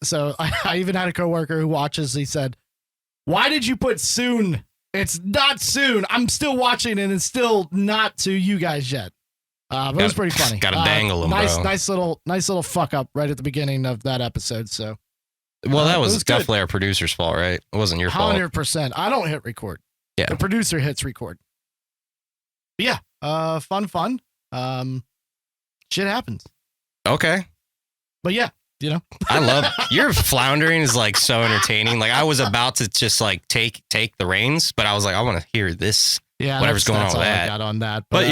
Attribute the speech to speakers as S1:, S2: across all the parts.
S1: So I even had a coworker who watches. He said, "Why did you put soon? It's not soon. I'm still watching, and it's still not to you guys yet." But it was pretty funny.
S2: Got to dangle him,
S1: nice,
S2: bro.
S1: nice little fuck up right at the beginning of that episode. So,
S2: well, that was
S1: good.
S2: definitely our producer's fault, right? It wasn't your fault.
S1: 100%. I don't hit record.
S2: Yeah,
S1: the producer hits record. But yeah, fun. Shit happens.
S2: Okay.
S1: But yeah, you know,
S2: I love your floundering is like so entertaining. Like I was about to just like take the reins, but I was like, I want to hear this.
S1: Yeah,
S2: whatever's going on with that.
S1: I got on that.
S2: But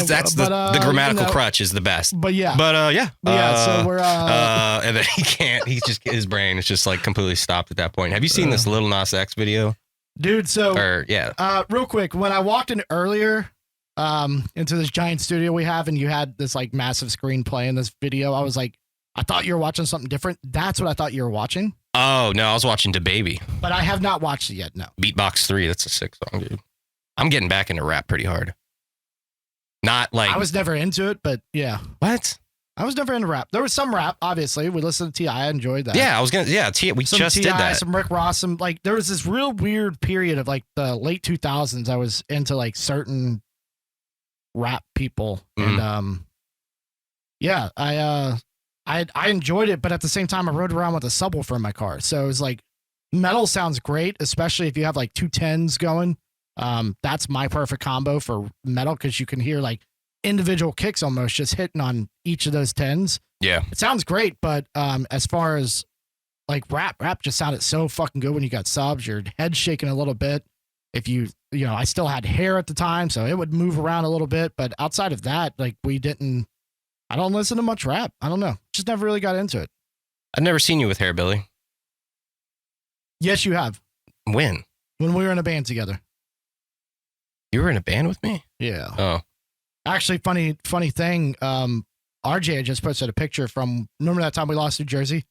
S2: that's the grammatical crutch is the best.
S1: But yeah. So we're
S2: and then he can't. He's just his brain is just like completely stopped at that point. Have you seen this Lil Nas X video?
S1: Dude, so
S2: real
S1: quick, when I walked in earlier into this giant studio we have, and you had this like massive screen playing this video, I was like, I thought you were watching something different. That's what I thought you were watching.
S2: Oh no, I was watching DaBaby.
S1: But I have not watched it yet. No.
S2: Beatbox 3. That's a sick song, dude. I'm getting back into rap pretty hard. Not like
S1: I was never into it, but yeah.
S2: What?
S1: I was never into rap. There was some rap, obviously. We listened to T.I. I enjoyed that.
S2: Yeah, I was gonna. Yeah, we
S1: some
S2: just
S1: T.I.,
S2: did that.
S1: Some Rick Ross. Some like there was this real weird period of like the late 2000s. I was into like certain rap people, and yeah, I enjoyed it, but at the same time, I rode around with a subwoofer in my car, so it was like metal sounds great, especially if you have like two tens going. That's my perfect combo for metal because you can hear like individual kicks almost just hitting on each of those tens.
S2: Yeah,
S1: it sounds great, but as far as like rap just sounded so fucking good when you got subs. Your head shaking a little bit. If you know, I still had hair at the time, so it would move around a little bit. But outside of that, like I don't listen to much rap. I don't know, just never really got into it.
S2: I've never seen you with hair, Billy.
S1: Yes, you have.
S2: When
S1: we were in a band together.
S2: You were in a band with me?
S1: Yeah.
S2: Oh.
S1: Actually, funny thing. RJ had just posted a picture from. Remember that time we lost New Jersey?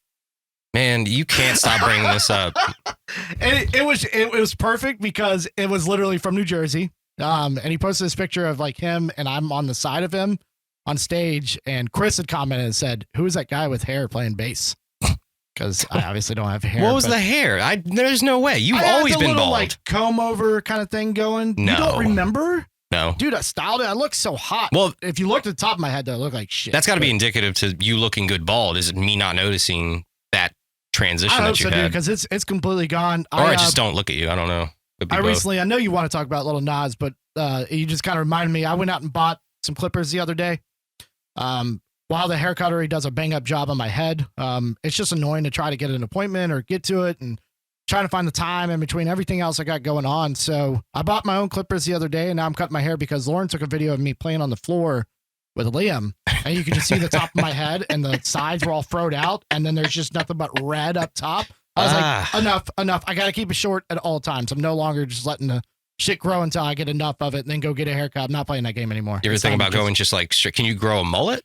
S2: Man, you can't stop bringing this up.
S1: And it was perfect because it was literally from New Jersey. And he posted this picture of like him, and I'm on the side of him on stage. And Chris had commented and said, "Who is that guy with hair playing bass?" Because I obviously don't have hair.
S2: What was the hair? There's no way. You've always been bald.
S1: Like comb over kind of thing going.
S2: No.
S1: You don't remember?
S2: No.
S1: Dude, I styled it. I look so hot.
S2: Well,
S1: if you looked at the top of my head, though, I look like shit.
S2: That's got to be indicative to you looking good bald. Is it me not noticing that transition that you had?
S1: Because it's completely gone.
S2: Or I just don't look at you. I don't know.
S1: I know you want to talk about Lil Nas, but you just kind of reminded me. I went out and bought some clippers the other day. While the haircuttery does a bang up job on my head, it's just annoying to try to get an appointment or get to it and trying to find the time in between everything else I got going on. So I bought my own clippers the other day, and now I'm cutting my hair because Lauren took a video of me playing on the floor with Liam, and you can just see the top of my head and the sides were all froed out, and then there's just nothing but red up top. I was like, enough. I got to keep it short at all times. I'm no longer just letting the shit grow until I get enough of it and then go get a haircut. I'm not playing that game anymore.
S2: You ever think about going just like, can you grow a mullet?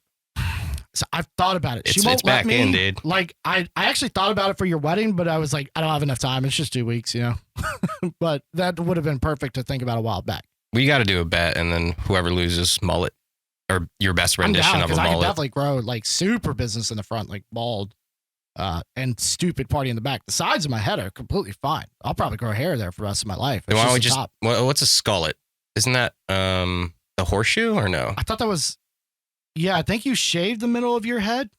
S1: So I've thought about it.
S2: It's back in, dude.
S1: Like I actually thought about it for your wedding, but I was like, I don't have enough time. It's just 2 weeks, you know. But that would have been perfect to think about a while back.
S2: We got to do a bet, and then whoever loses mullet or your best rendition of a mullet.
S1: I can definitely grow like super business in the front, like bald, and stupid party in the back. The sides of my head are completely fine. I'll probably grow hair there for the rest of my life.
S2: Why don't we just? What's a skullet? Isn't that the horseshoe or no?
S1: I thought that was. Yeah, I think you shave the middle of your head,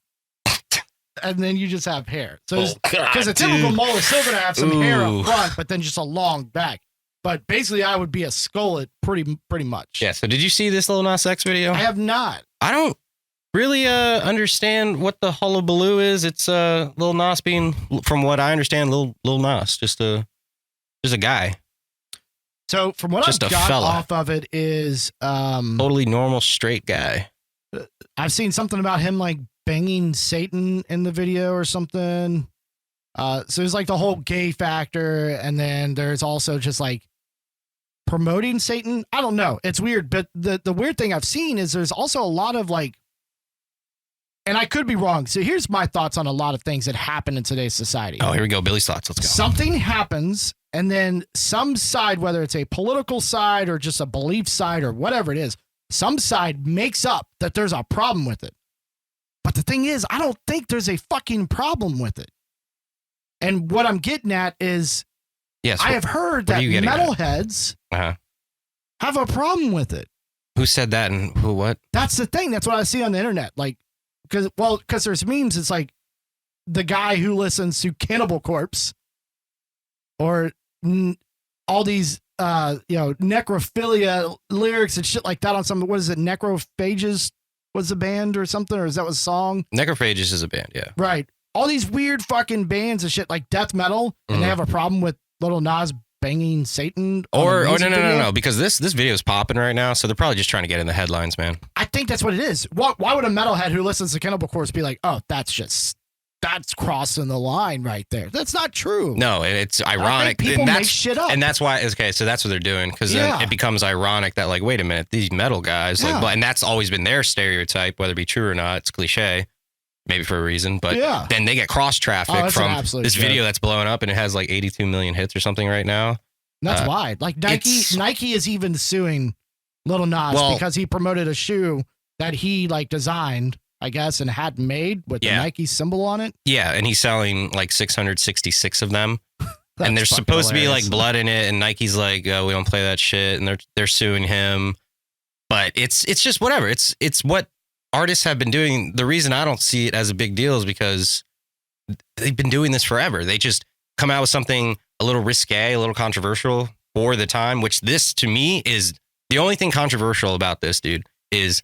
S1: and then you just have hair. So, because a typical mole is still going to have some hair up front, but then just a long back. But basically, I would be a skullet pretty much.
S2: Yeah. So, did you see this Lil Nas X video?
S1: I have not.
S2: I don't really understand what the hullabaloo is. It's Lil Nas being, from what I understand, Lil Nas, just a guy.
S1: So, from what I've got off of it is
S2: totally normal straight guy.
S1: I've seen something about him like banging Satan in the video or something. So there's like the whole gay factor, and then there's also just like promoting Satan. I don't know. It's weird, but the weird thing I've seen is there's also a lot of like, and I could be wrong. So here's my thoughts on a lot of things that happen in today's society.
S2: Oh, here we go. Billy's thoughts. Let's go.
S1: Something happens, and then some side, whether it's a political side or just a belief side or whatever it is, some side makes up that there's a problem with it. But the thing is, I don't think there's a fucking problem with it. And what I'm getting at is,
S2: Yes.
S1: I have heard that metalheads have a problem with it.
S2: Who said that and who what?
S1: That's the thing. That's what I see on the internet. Like, because there's memes. It's like the guy who listens to Cannibal Corpse or all these, necrophilia lyrics and shit like that on some, what is it? Necrophages was a band or something, or is that was a song?
S2: Necrophages is a band. Yeah.
S1: Right. All these weird fucking bands and shit like death metal, and they have a problem with Lil Nas banging Satan.
S2: Or no, because this video is popping right now, so they're probably just trying to get in the headlines, man.
S1: I think that's what it is. Why would a metalhead who listens to Cannibal Corpse be like, oh, that's crossing the line right there? That's not true.
S2: No, and it's ironic.
S1: People make shit up.
S2: And that's why, okay, so that's what they're doing, because then it becomes ironic that, like, wait a minute, these metal guys, and that's always been their stereotype, whether it be true or not, it's cliche. Maybe for a reason, but then they get cross traffic from this video that's blowing up and it has like 82 million hits or something right now.
S1: That's why. Like Nike is even suing Lil Nas because he promoted a shoe that he like designed, I guess, and had made with the Nike symbol on it.
S2: Yeah, and he's selling like 666 of them. And there's supposed to be like blood in it, and Nike's like, oh, we don't play that shit, and they're suing him. But it's just whatever. It's what artists have been doing. The reason I don't see it as a big deal is because they've been doing this forever. They just come out with something a little risque, a little controversial for the time, which this to me is the only thing controversial about this, dude, is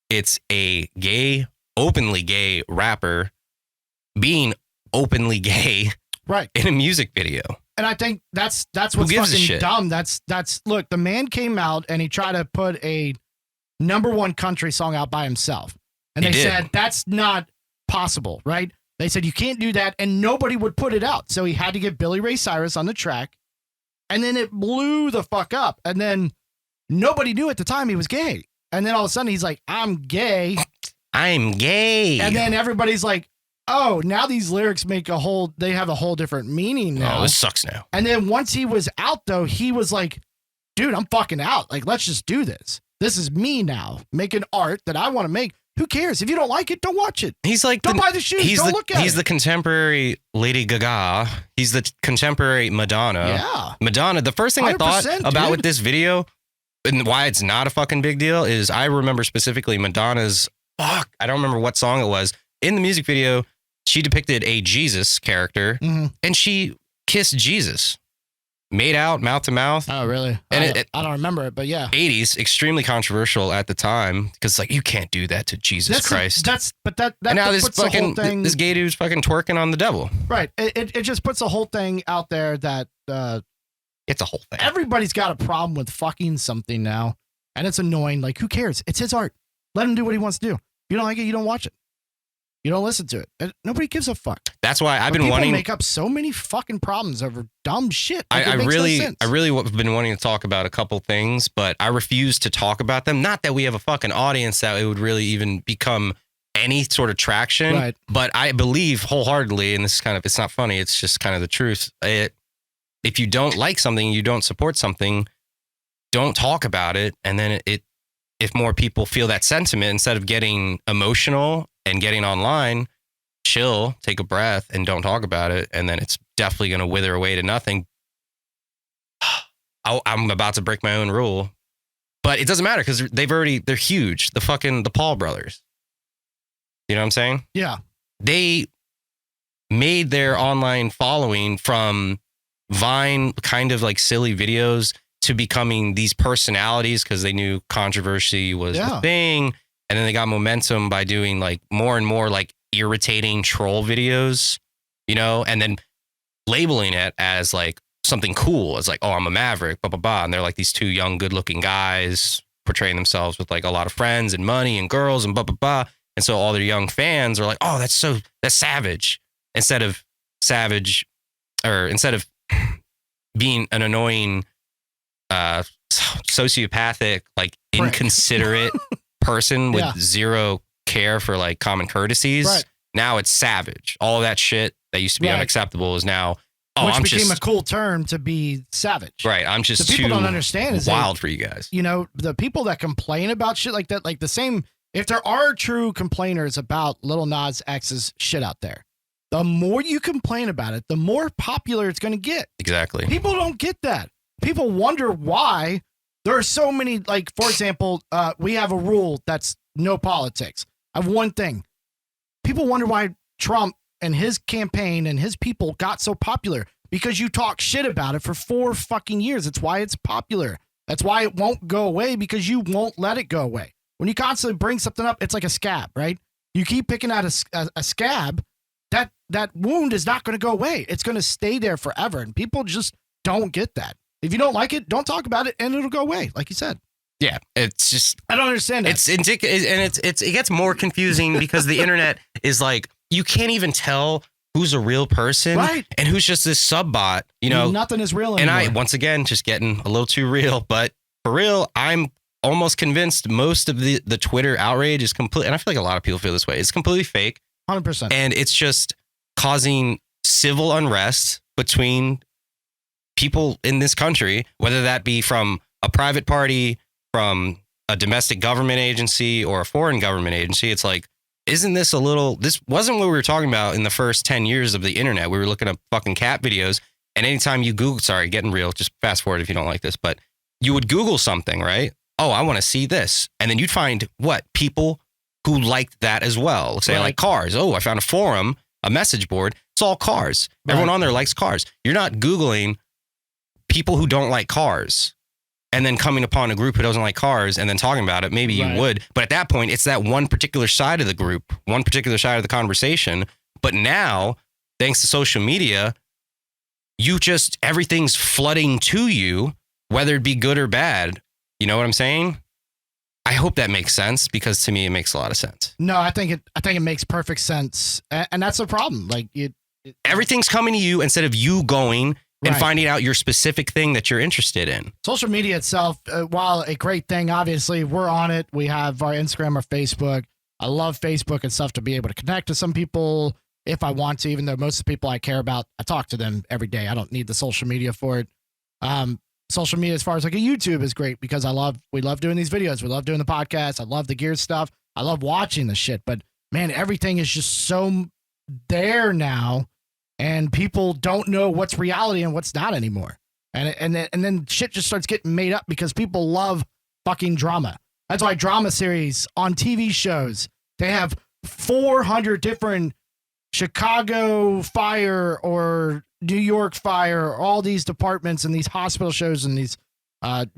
S2: it's a openly gay rapper being openly gay in a music video.
S1: And I think that's what's fucking dumb. That's look, the man came out and he tried to put a #1 country song out by himself. And they said, that's not possible, right? They said, you can't do that. And nobody would put it out. So he had to get Billy Ray Cyrus on the track. And then it blew the fuck up. And then nobody knew at the time he was gay. And then all of a sudden he's like, I'm gay.
S2: I'm gay.
S1: And then everybody's like, oh, now these lyrics they have a whole different meaning now.
S2: Oh, this sucks now.
S1: And then once he was out though, he was like, dude, I'm fucking out. Like, let's just do this. This is me now making art that I want to make. Who cares? If you don't like it, don't watch it.
S2: He's like,
S1: don't buy the shoes. Don't look at it.
S2: He's the contemporary Lady Gaga. He's the contemporary Madonna.
S1: Yeah.
S2: Madonna. The first thing I thought about with this video and why it's not a fucking big deal is I remember specifically Madonna's, I don't remember what song it was. In the music video, she depicted a Jesus character and she kissed Jesus. Made out, mouth to mouth.
S1: Oh, really?
S2: And
S1: I don't remember it, but yeah.
S2: 80s, extremely contriversial at the time because, like, you can't do that to Jesus Christ.
S1: That
S2: and now this
S1: puts the whole thing,
S2: this gay dude's fucking twerking on the devil.
S1: Right. It just puts the whole thing out there that
S2: it's a whole thing.
S1: Everybody's got a problem with fucking something now, and it's annoying. Like, who cares? It's his art. Let him do what he wants to do. If you don't like it, you don't watch it. You don't listen to it. Nobody gives a fuck.
S2: That's why I've been wanting
S1: to make up so many fucking problems over dumb shit.
S2: Like, I really have been wanting to talk about a couple things, but I refuse to talk about them. Not that we have a fucking audience that it would really even become any sort of traction,
S1: right.
S2: But I believe wholeheartedly, and this is kind of, it's not funny, it's just kind of the truth. If you don't like something, you don't support something, don't talk about it. And then if more people feel that sentiment, instead of getting emotional and getting online, chill, take a breath, and don't talk about it. And then it's definitely going to wither away to nothing. I'm about to break my own rule, but it doesn't matter because they're huge. The Paul brothers. You know what I'm saying?
S1: Yeah.
S2: They made their online following from Vine kind of like silly videos to becoming these personalities because they knew controversy was the thing. And then they got momentum by doing like more and more like irritating troll videos, you know, and then labeling it as like something cool. It's like, oh, I'm a maverick, blah, blah, blah. And they're like these two young, good looking guys portraying themselves with like a lot of friends and money and girls and blah, blah, blah. And so all their young fans are like, oh, that's savage. Instead of being an annoying, sociopathic, like inconsiderate person with zero care for like common courtesies.
S1: Right.
S2: Now it's savage. All of that shit that used to be unacceptable is now,
S1: which became a cool term to be savage.
S2: Right. I'm just
S1: the people don't understand is
S2: wild for you guys.
S1: You know, the people that complain about shit like that, like the same, if there are true complainers about Lil Nas X's shit out there, the more you complain about it, the more popular it's going to get.
S2: Exactly.
S1: People don't get that. People wonder why there are so many, like, for example, we have a rule that's no politics. I have one thing. People wonder why Trump and his campaign and his people got so popular, because you talk shit about it for 4 fucking years. It's why it's popular. That's why it won't go away, because you won't let it go away. When you constantly bring something up, it's like a scab, right? You keep picking out a scab, that wound is not going to go away. It's going to stay there forever. And people just don't get that. If you don't like it, don't talk about it and it'll go away, like you said.
S2: Yeah, it's just,
S1: I don't understand that.
S2: It's indicative, and it gets more confusing because the internet is like, you can't even tell who's a real person,
S1: right,
S2: and who's just this sub bot. You know,
S1: nothing is real anymore.
S2: And once again, just getting a little too real. But for real, I'm almost convinced most of the Twitter outrage is complete, and I feel like a lot of people feel this way. It's completely fake,
S1: 100%,
S2: and it's just causing civil unrest between people in this country, whether that be from a private party, from a domestic government agency, or a foreign government agency. It's like, isn't this this wasn't what we were talking about in the first 10 years of the internet. We were looking at fucking cat videos, and anytime you Google, sorry, getting real, just fast forward if you don't like this, but you would Google something, right? Oh, I want to see this. And then you'd find people who liked that as well. Let's say I like cars. Oh, I found a forum, a message board. It's all cars. Right. Everyone on there likes cars. You're not Googling people who don't like cars and then coming upon a group who doesn't like cars and then talking about it. Maybe you would. But at that point, it's that one particular side of the group, one particular side of the conversation. But now, thanks to social media, everything's flooding to you, whether it be good or bad. You know what I'm saying? I hope that makes sense, because to me, it makes a lot of sense.
S1: No, I think it makes perfect sense. And that's the problem. Like
S2: everything's coming to you instead of you going and finding out your specific thing that you're interested in.
S1: Social media itself, while a great thing, obviously we're on it. We have our Instagram, our Facebook. I love Facebook and stuff to be able to connect to some people if I want to, even though most of the people I care about, I talk to them every day. I don't need the social media for it. Social media, as far as like a YouTube, is great because we love doing these videos. We love doing the podcast. I love the gear stuff. I love watching the shit, but man, everything is just so there now, and people don't know what's reality and what's not anymore. And then shit just starts getting made up because people love fucking drama. That's why drama series on TV shows, they have 400 different Chicago fire or New York fire, all these departments and these hospital shows and these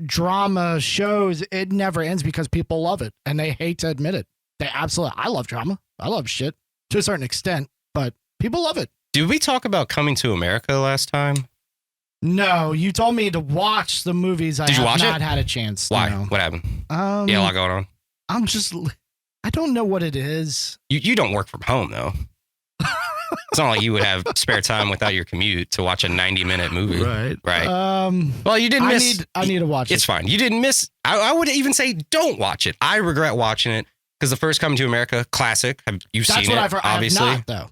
S1: drama shows. It never ends because people love it and they hate to admit it. I love drama. I love shit to a certain extent, but people love it.
S2: Did we talk about Coming to America last time?
S1: No, you told me to watch the movies.
S2: Did you watch
S1: not had a chance.
S2: Why?
S1: No.
S2: What happened? Yeah, a lot going on.
S1: I don't know what it is.
S2: You don't work from home though. It's not like you would have spare time without your commute to watch a 90-minute movie. Right. Well, you didn't miss.
S1: I need to watch it.
S2: It's fine. You didn't miss. I would even say don't watch it. I regret watching it because the first Coming to America, classic. You've seen it,
S1: That's what I've heard.
S2: Obviously.
S1: I have not,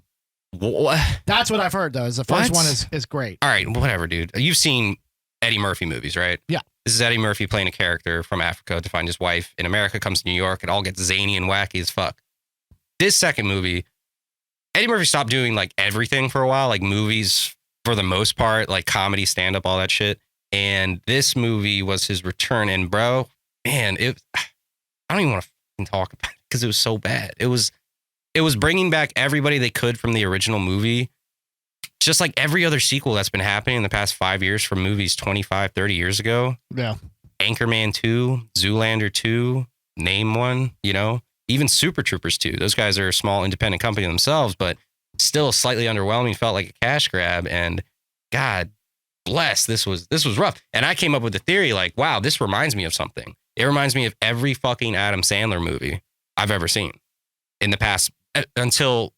S1: though.
S2: What?
S1: That's what I've heard, though, is the first one is great.
S2: All right, whatever, dude. You've seen Eddie Murphy movies, right?
S1: Yeah.
S2: This is Eddie Murphy playing a character from Africa to find his wife in America, comes to New York. It all gets zany and wacky as fuck. This second movie, Eddie Murphy stopped doing like everything for a while, like movies for the most part, like comedy, stand-up, all that shit. And this movie was his return. And bro, man, I don't even want to fucking talk about it because it was so bad. It was bringing back everybody they could from the original movie. Just like every other sequel that's been happening in the past 5 years from movies 25, 30 years ago.
S1: Yeah.
S2: Anchorman 2, Zoolander 2, name one, even Super Troopers 2. Those guys are a small independent company themselves, but still slightly underwhelming. Felt like a cash grab. And God bless, this was rough. And I came up with the theory like, wow, this reminds me of something. It reminds me of every fucking Adam Sandler movie I've ever seen in the past until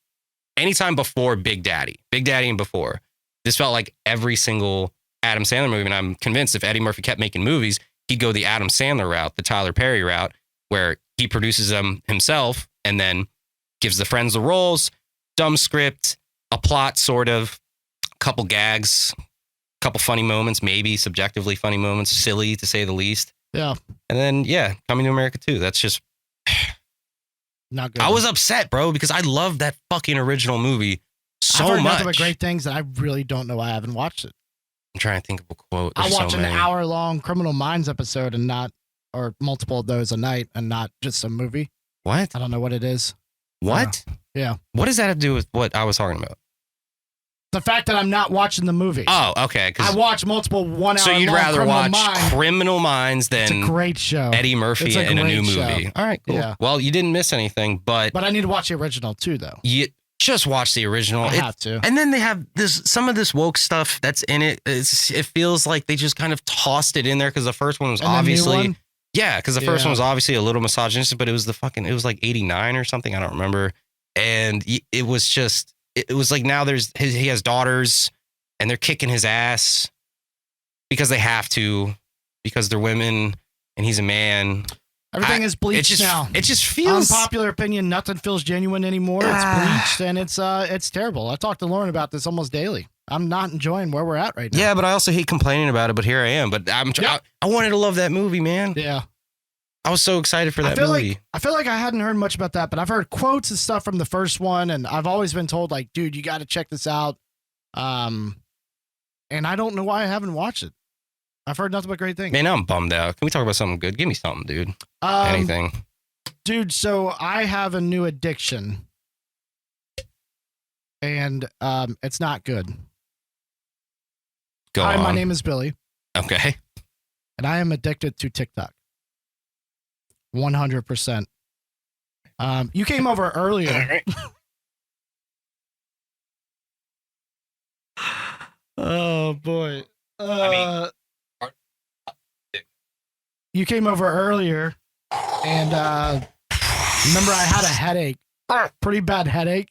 S2: anytime before Big Daddy and before. This felt like every single Adam Sandler movie. And I'm convinced if Eddie Murphy kept making movies, he'd go the Adam Sandler route, the Tyler Perry route, where he produces them himself and then gives the friends the roles, dumb script, a plot, sort of, a couple gags, a couple funny moments, maybe subjectively funny moments, silly to say the least.
S1: Yeah.
S2: And then, Coming to America 2. That's just
S1: not good.
S2: I was upset, bro, because I love that fucking original movie so so
S1: I've heard
S2: much.
S1: nothing but great things, and I really don't know why I haven't watched it.
S2: I'm trying to think of a quote.
S1: I
S2: There's
S1: watch
S2: so
S1: an
S2: many.
S1: hour-long Criminal Minds episode and not, or multiple of those a night, and not just a movie.
S2: What?
S1: I don't know what it is.
S2: What?
S1: Yeah.
S2: What does that have to do with what I was talking about?
S1: The fact that I'm not watching the movie.
S2: Oh, okay.
S1: I watch multiple 1 hour.
S2: So you'd rather
S1: Criminal
S2: watch
S1: Minds.
S2: Criminal Minds
S1: It's a
S2: than
S1: great show.
S2: Eddie Murphy
S1: It's a
S2: in a new
S1: great
S2: movie.
S1: show.
S2: All right, cool.
S1: Yeah.
S2: Well, you didn't miss anything, but
S1: But I need to watch the original too, though.
S2: you just watch the original.
S1: I have to.
S2: And then they have some of this woke stuff that's in it. It feels like they just kind of tossed it in there because the first one was
S1: And the new
S2: obviously
S1: one?
S2: yeah, because the first
S1: Yeah.
S2: one was obviously a little misogynistic, but it was it was like 89 or something. I don't remember. And it was just it was like now he has daughters and they're kicking his ass because they have to because they're women and he's a man.
S1: Everything is bleached now.
S2: It just feels
S1: Unpopular opinion. Nothing feels genuine anymore. It's bleached and it's terrible. I talk to Lauren about this almost daily. I'm not enjoying where we're at right now.
S2: Yeah, but I also hate complaining about it. But here I am. But I wanted to love that movie, man.
S1: Yeah.
S2: I was so excited for that movie.
S1: I feel like I hadn't heard much about that, but I've heard quotes and stuff from the first one, and I've always been told, like, dude, you got to check this out. And I don't know why I haven't watched it. I've heard nothing but great things.
S2: Man, now I'm bummed out. Can we talk about something good? Give me something, dude. Anything.
S1: Dude, so I have a new addiction, and it's not good.
S2: Go
S1: Hi,
S2: on.
S1: my name is Billy,
S2: Okay.
S1: and I am addicted to TikTok. 100%. You came over earlier. Oh boy. You came over earlier, and remember I had a headache, pretty bad headache.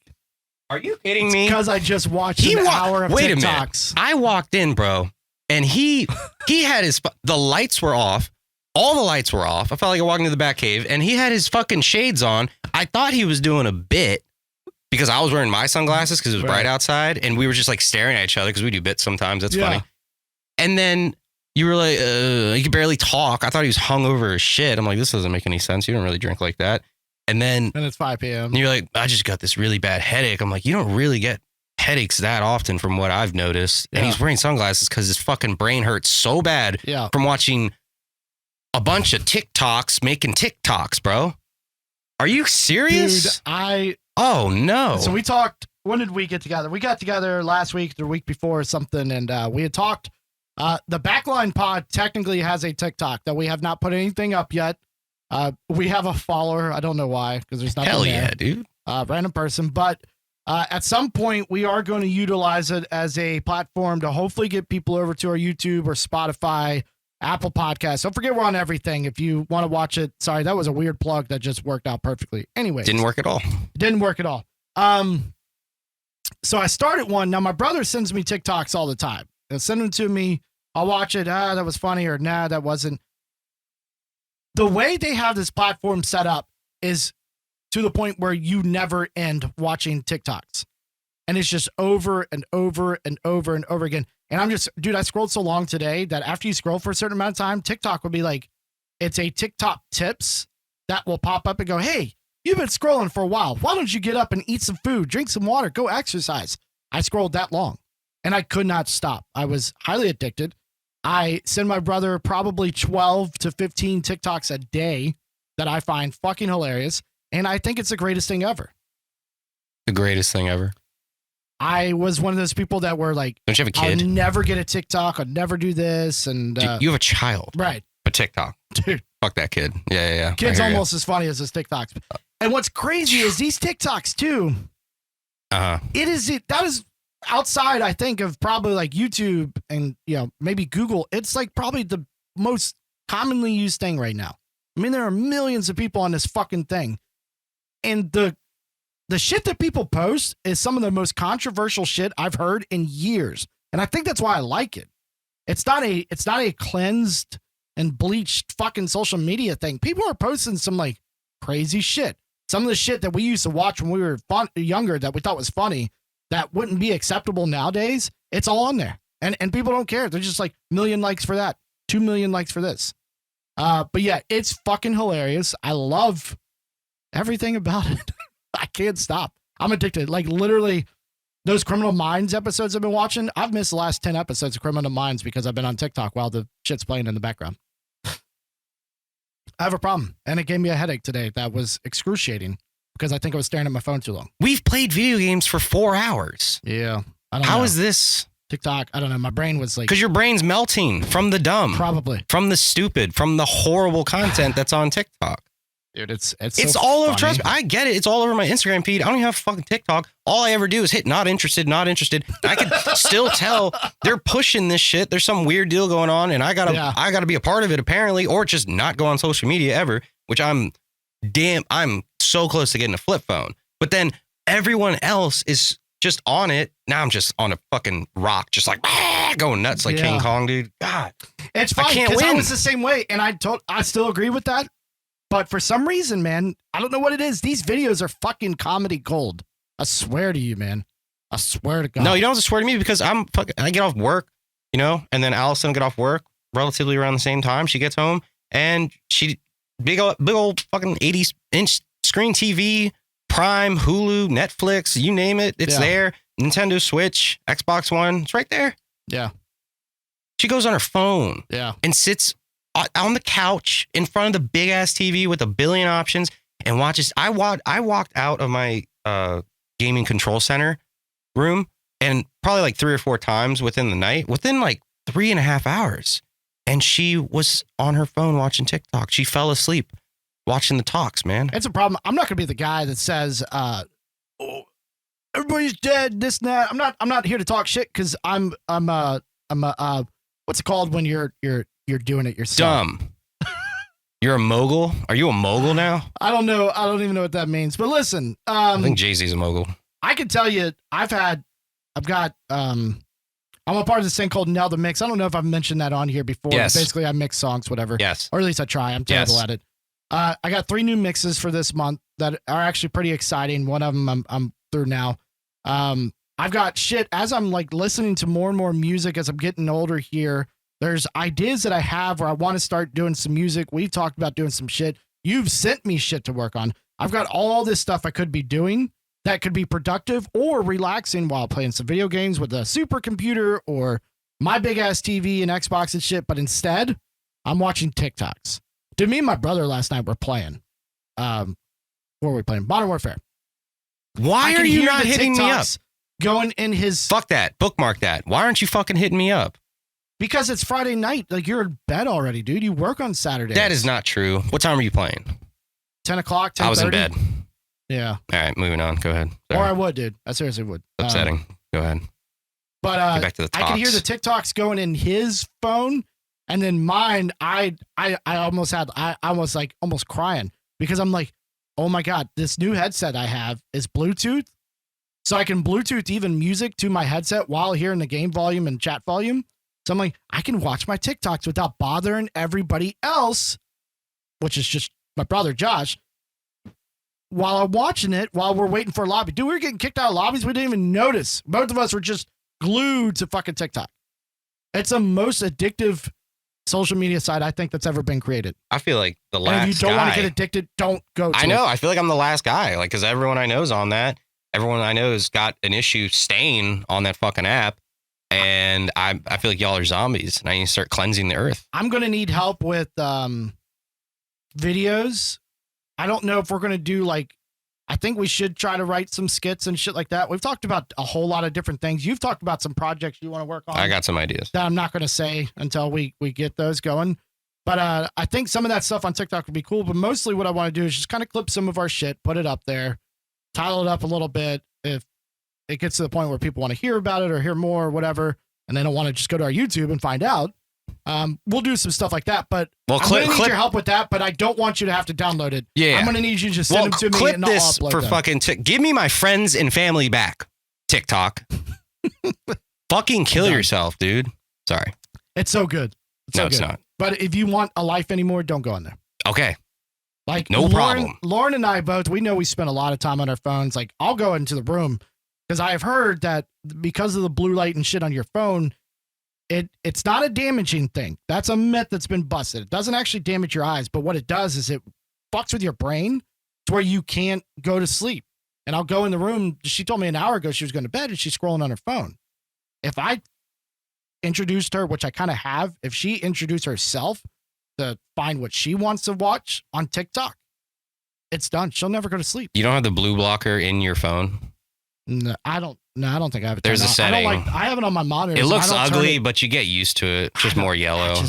S2: Are you kidding me?
S1: Because I just watched an hour of
S2: Wait
S1: TikToks.
S2: a minute. I walked in, bro, and he had the lights were off. All the lights were off. I felt like I walked into the back cave, and he had his fucking shades on. I thought he was doing a bit because I was wearing my sunglasses because it was bright outside, and we were just like staring at each other because we do bits sometimes. That's funny. And then you were like, he could barely talk. I thought he was hungover as shit. I'm like, this doesn't make any sense. You don't really drink like that. And
S1: it's 5 p.m.
S2: And you're like, I just got this really bad headache. I'm like, you don't really get headaches that often from what I've noticed. And he's wearing sunglasses because his fucking brain hurts so bad from watching a bunch of TikToks making TikToks, bro. Are you serious?
S1: Dude,
S2: oh no.
S1: So we talked, when did we get together? We got together last week, the week before or something. And we had talked, the Backline Pod technically has a TikTok that we have not put anything up yet. We have a follower. I don't know why, because there's nothing there.
S2: Yeah, dude.
S1: Random person. But at some point, we are going to utilize it as a platform to hopefully get people over to our YouTube or Spotify, Apple Podcasts. Don't forget we're on everything. If you want to watch it. Sorry, that was a weird plug that just worked out perfectly. Anyway.
S2: Didn't work at all.
S1: Didn't work at all. So I started one. Now, my brother sends me TikToks all the time. He'll send them to me. I'll watch it. That was funny, or nah, that wasn't. The way they have this platform set up is to the point where you never end watching TikToks. And it's just over and over and over and over again. And I'm just, dude, I scrolled so long today that after you scroll for a certain amount of time, TikTok will be like, it's a TikTok tips that will pop up and go, hey, you've been scrolling for a while. Why don't you get up and eat some food, drink some water, go exercise? I scrolled that long and I could not stop. I was highly addicted. I send my brother probably 12 to 15 TikToks a day that I find fucking hilarious. And I think it's the greatest thing ever.
S2: The greatest thing ever.
S1: I was one of those people that were like,
S2: don't you have a kid?
S1: I'll never get a TikTok. I'll never do this. And
S2: dude, you have a child.
S1: Right.
S2: But TikTok.
S1: Dude.
S2: Fuck that kid. Yeah.
S1: Kid's almost as funny as his TikToks. And what's crazy is these TikToks too. That is outside, I think, of probably like YouTube and, maybe Google. It's like probably the most commonly used thing right now. I mean, there are millions of people on this fucking thing. And the shit that people post is some of the most controversial shit I've heard in years. And I think that's why I like it. It's not a cleansed and bleached fucking social media thing. People are posting some like crazy shit. Some of the shit that we used to watch when we were younger that we thought was funny that wouldn't be acceptable nowadays. It's all on there. And people don't care. They're just like 1 million likes for that, 2 million likes for this. But yeah, it's fucking hilarious. I love everything about it. I can't stop. I'm addicted. Like literally, those Criminal Minds episodes I've been watching, I've missed the last 10 episodes of Criminal Minds because I've been on TikTok while the shit's playing in the background. I have a problem. And it gave me a headache today that was excruciating because I think I was staring at my phone too long.
S2: We've played video games for 4 hours.
S1: Yeah. I don't know.
S2: How is this?
S1: TikTok, I don't know. My brain was like...
S2: Because your brain's melting from the dumb.
S1: Probably.
S2: From the stupid, from the horrible content that's on TikTok.
S1: Dude, it's
S2: so all over. Trust me, I get it. It's all over my Instagram feed. I don't even have fucking TikTok. All I ever do is hit not interested, not interested. I can still tell they're pushing this shit. There's some weird deal going on, and I gotta be a part of it apparently, or just not go on social media ever. Which I'm so close to getting a flip phone. But then everyone else is just on it. Now I'm just on a fucking rock, just like going nuts like King Kong, dude. God,
S1: it's fine because I was the same way, and I still agree with that. But for some reason, man, I don't know what it is. These videos are fucking comedy gold. I swear to you, man. I swear to God.
S2: No, you don't have to swear to me because I get off work, and then Allison will get off work relatively around the same time. She gets home and she big old fucking 80-inch screen TV, Prime, Hulu, Netflix, you name it. It's there. Nintendo Switch, Xbox One. It's right there. Yeah. She goes on her phone. Yeah. And sits on the couch in front of the big ass TV with a billion options and watches. I walked out of my gaming control center room and probably like 3 or 4 times within the night, within like 3.5 hours. And she was on her phone watching TikTok. She fell asleep watching the talks, man.
S1: It's a problem. I'm not going to be the guy that says, oh, everybody's dead, this and that. I'm not here to talk shit because I'm what's it called when you're doing it yourself?
S2: Dumb. You're a mogul? Are you a mogul now?
S1: I don't know. I don't even know what that means. But listen,
S2: I think Jay-Z's a mogul.
S1: I can tell you, I'm a part of this thing called Nail the Mix. I don't know if I've mentioned that on here before.
S2: Yes.
S1: Basically, I mix songs, whatever.
S2: Yes.
S1: Or at least I try. I'm terrible at it. I got 3 new mixes for this month that are actually pretty exciting. One of them I'm through now. I've got shit as I'm like listening to more and more music as I'm getting older here. There's ideas that I have where I want to start doing some music. We've talked about doing some shit. You've sent me shit to work on. I've got all this stuff I could be doing that could be productive or relaxing while playing some video games with a supercomputer or my big ass TV and Xbox and shit. But instead, I'm watching TikToks. Dude, me and my brother last night were playing. What were we playing? Modern Warfare.
S2: Why are you not hitting me up?
S1: Going in his...
S2: Fuck that. Bookmark that. Why aren't you fucking hitting me up?
S1: Because it's Friday night. Like, you're in bed already, dude. You work on Saturday.
S2: That is not true. What time are you playing?
S1: 10 o'clock, 10:30.
S2: I was in bed.
S1: Yeah.
S2: All right, moving on. Go ahead. Sorry.
S1: Or I would, dude. I seriously would.
S2: Upsetting. Go ahead.
S1: But
S2: get back to the talks.
S1: I can hear the TikToks going in his phone, and then mine, I almost crying because I'm like, oh my God, this new headset I have is Bluetooth. So I can Bluetooth even music to my headset while hearing the game volume and chat volume. So I'm like, I can watch my TikToks without bothering everybody else, which is just my brother, Josh, while I'm watching it, while we're waiting for a lobby. Dude, we were getting kicked out of lobbies. We didn't even notice. Both of us were just glued to fucking TikTok. It's the most addictive social media site I think that's ever been created.
S2: I feel like the last guy.
S1: And if you don't want to get addicted, don't go to
S2: I know. I feel like I'm the last guy. Like, because everyone I know is on that. Everyone I know has got an issue staying on that fucking app. And I feel like y'all are zombies. And I need to start cleansing the earth.
S1: I'm going to need help with videos. I don't know if we're going to do like, I think we should try to write some skits and shit like that. We've talked about a whole lot of different things. You've talked about some projects you want to work on.
S2: I got some ideas
S1: that I'm not going to say until we get those going. But I think some of that stuff on TikTok would be cool. But mostly what I want to do is just kind of clip some of our shit, put it up there, title it up a little bit. If it gets to the point where people want to hear about it or hear more or whatever, and they don't want to just go to our YouTube and find out, we'll do some stuff like that. But I'm going to need your help with that, but I don't want you to have to download it.
S2: Yeah.
S1: I'm going to need you to just send them to me and I'll upload
S2: for
S1: them.
S2: fucking give me my friends and family back, TikTok. Fucking kill yourself, dude. Sorry.
S1: It's so good.
S2: It's not.
S1: But if you want a life anymore, don't go on there.
S2: Okay.
S1: Like
S2: no problem.
S1: Lauren and I both, we know we spend a lot of time on our phones. Like I'll go into the room because I have heard that because of the blue light and shit on your phone, it's not a damaging thing. That's a myth that's been busted. It doesn't actually damage your eyes, but what it does is it fucks with your brain to where you can't go to sleep. and I'll go in the room. She told me an hour ago she was going to bed and she's scrolling on her phone. If I introduced her, which I kind of have, if she introduced herself to find what she wants to watch on TikTok, it's done. She'll never go to sleep.
S2: You don't have the blue blocker in your phone?
S1: No, I don't think I have it.
S2: There's a setting.
S1: I have it on my monitor.
S2: It looks ugly, but you get used to it. It's just more yellow.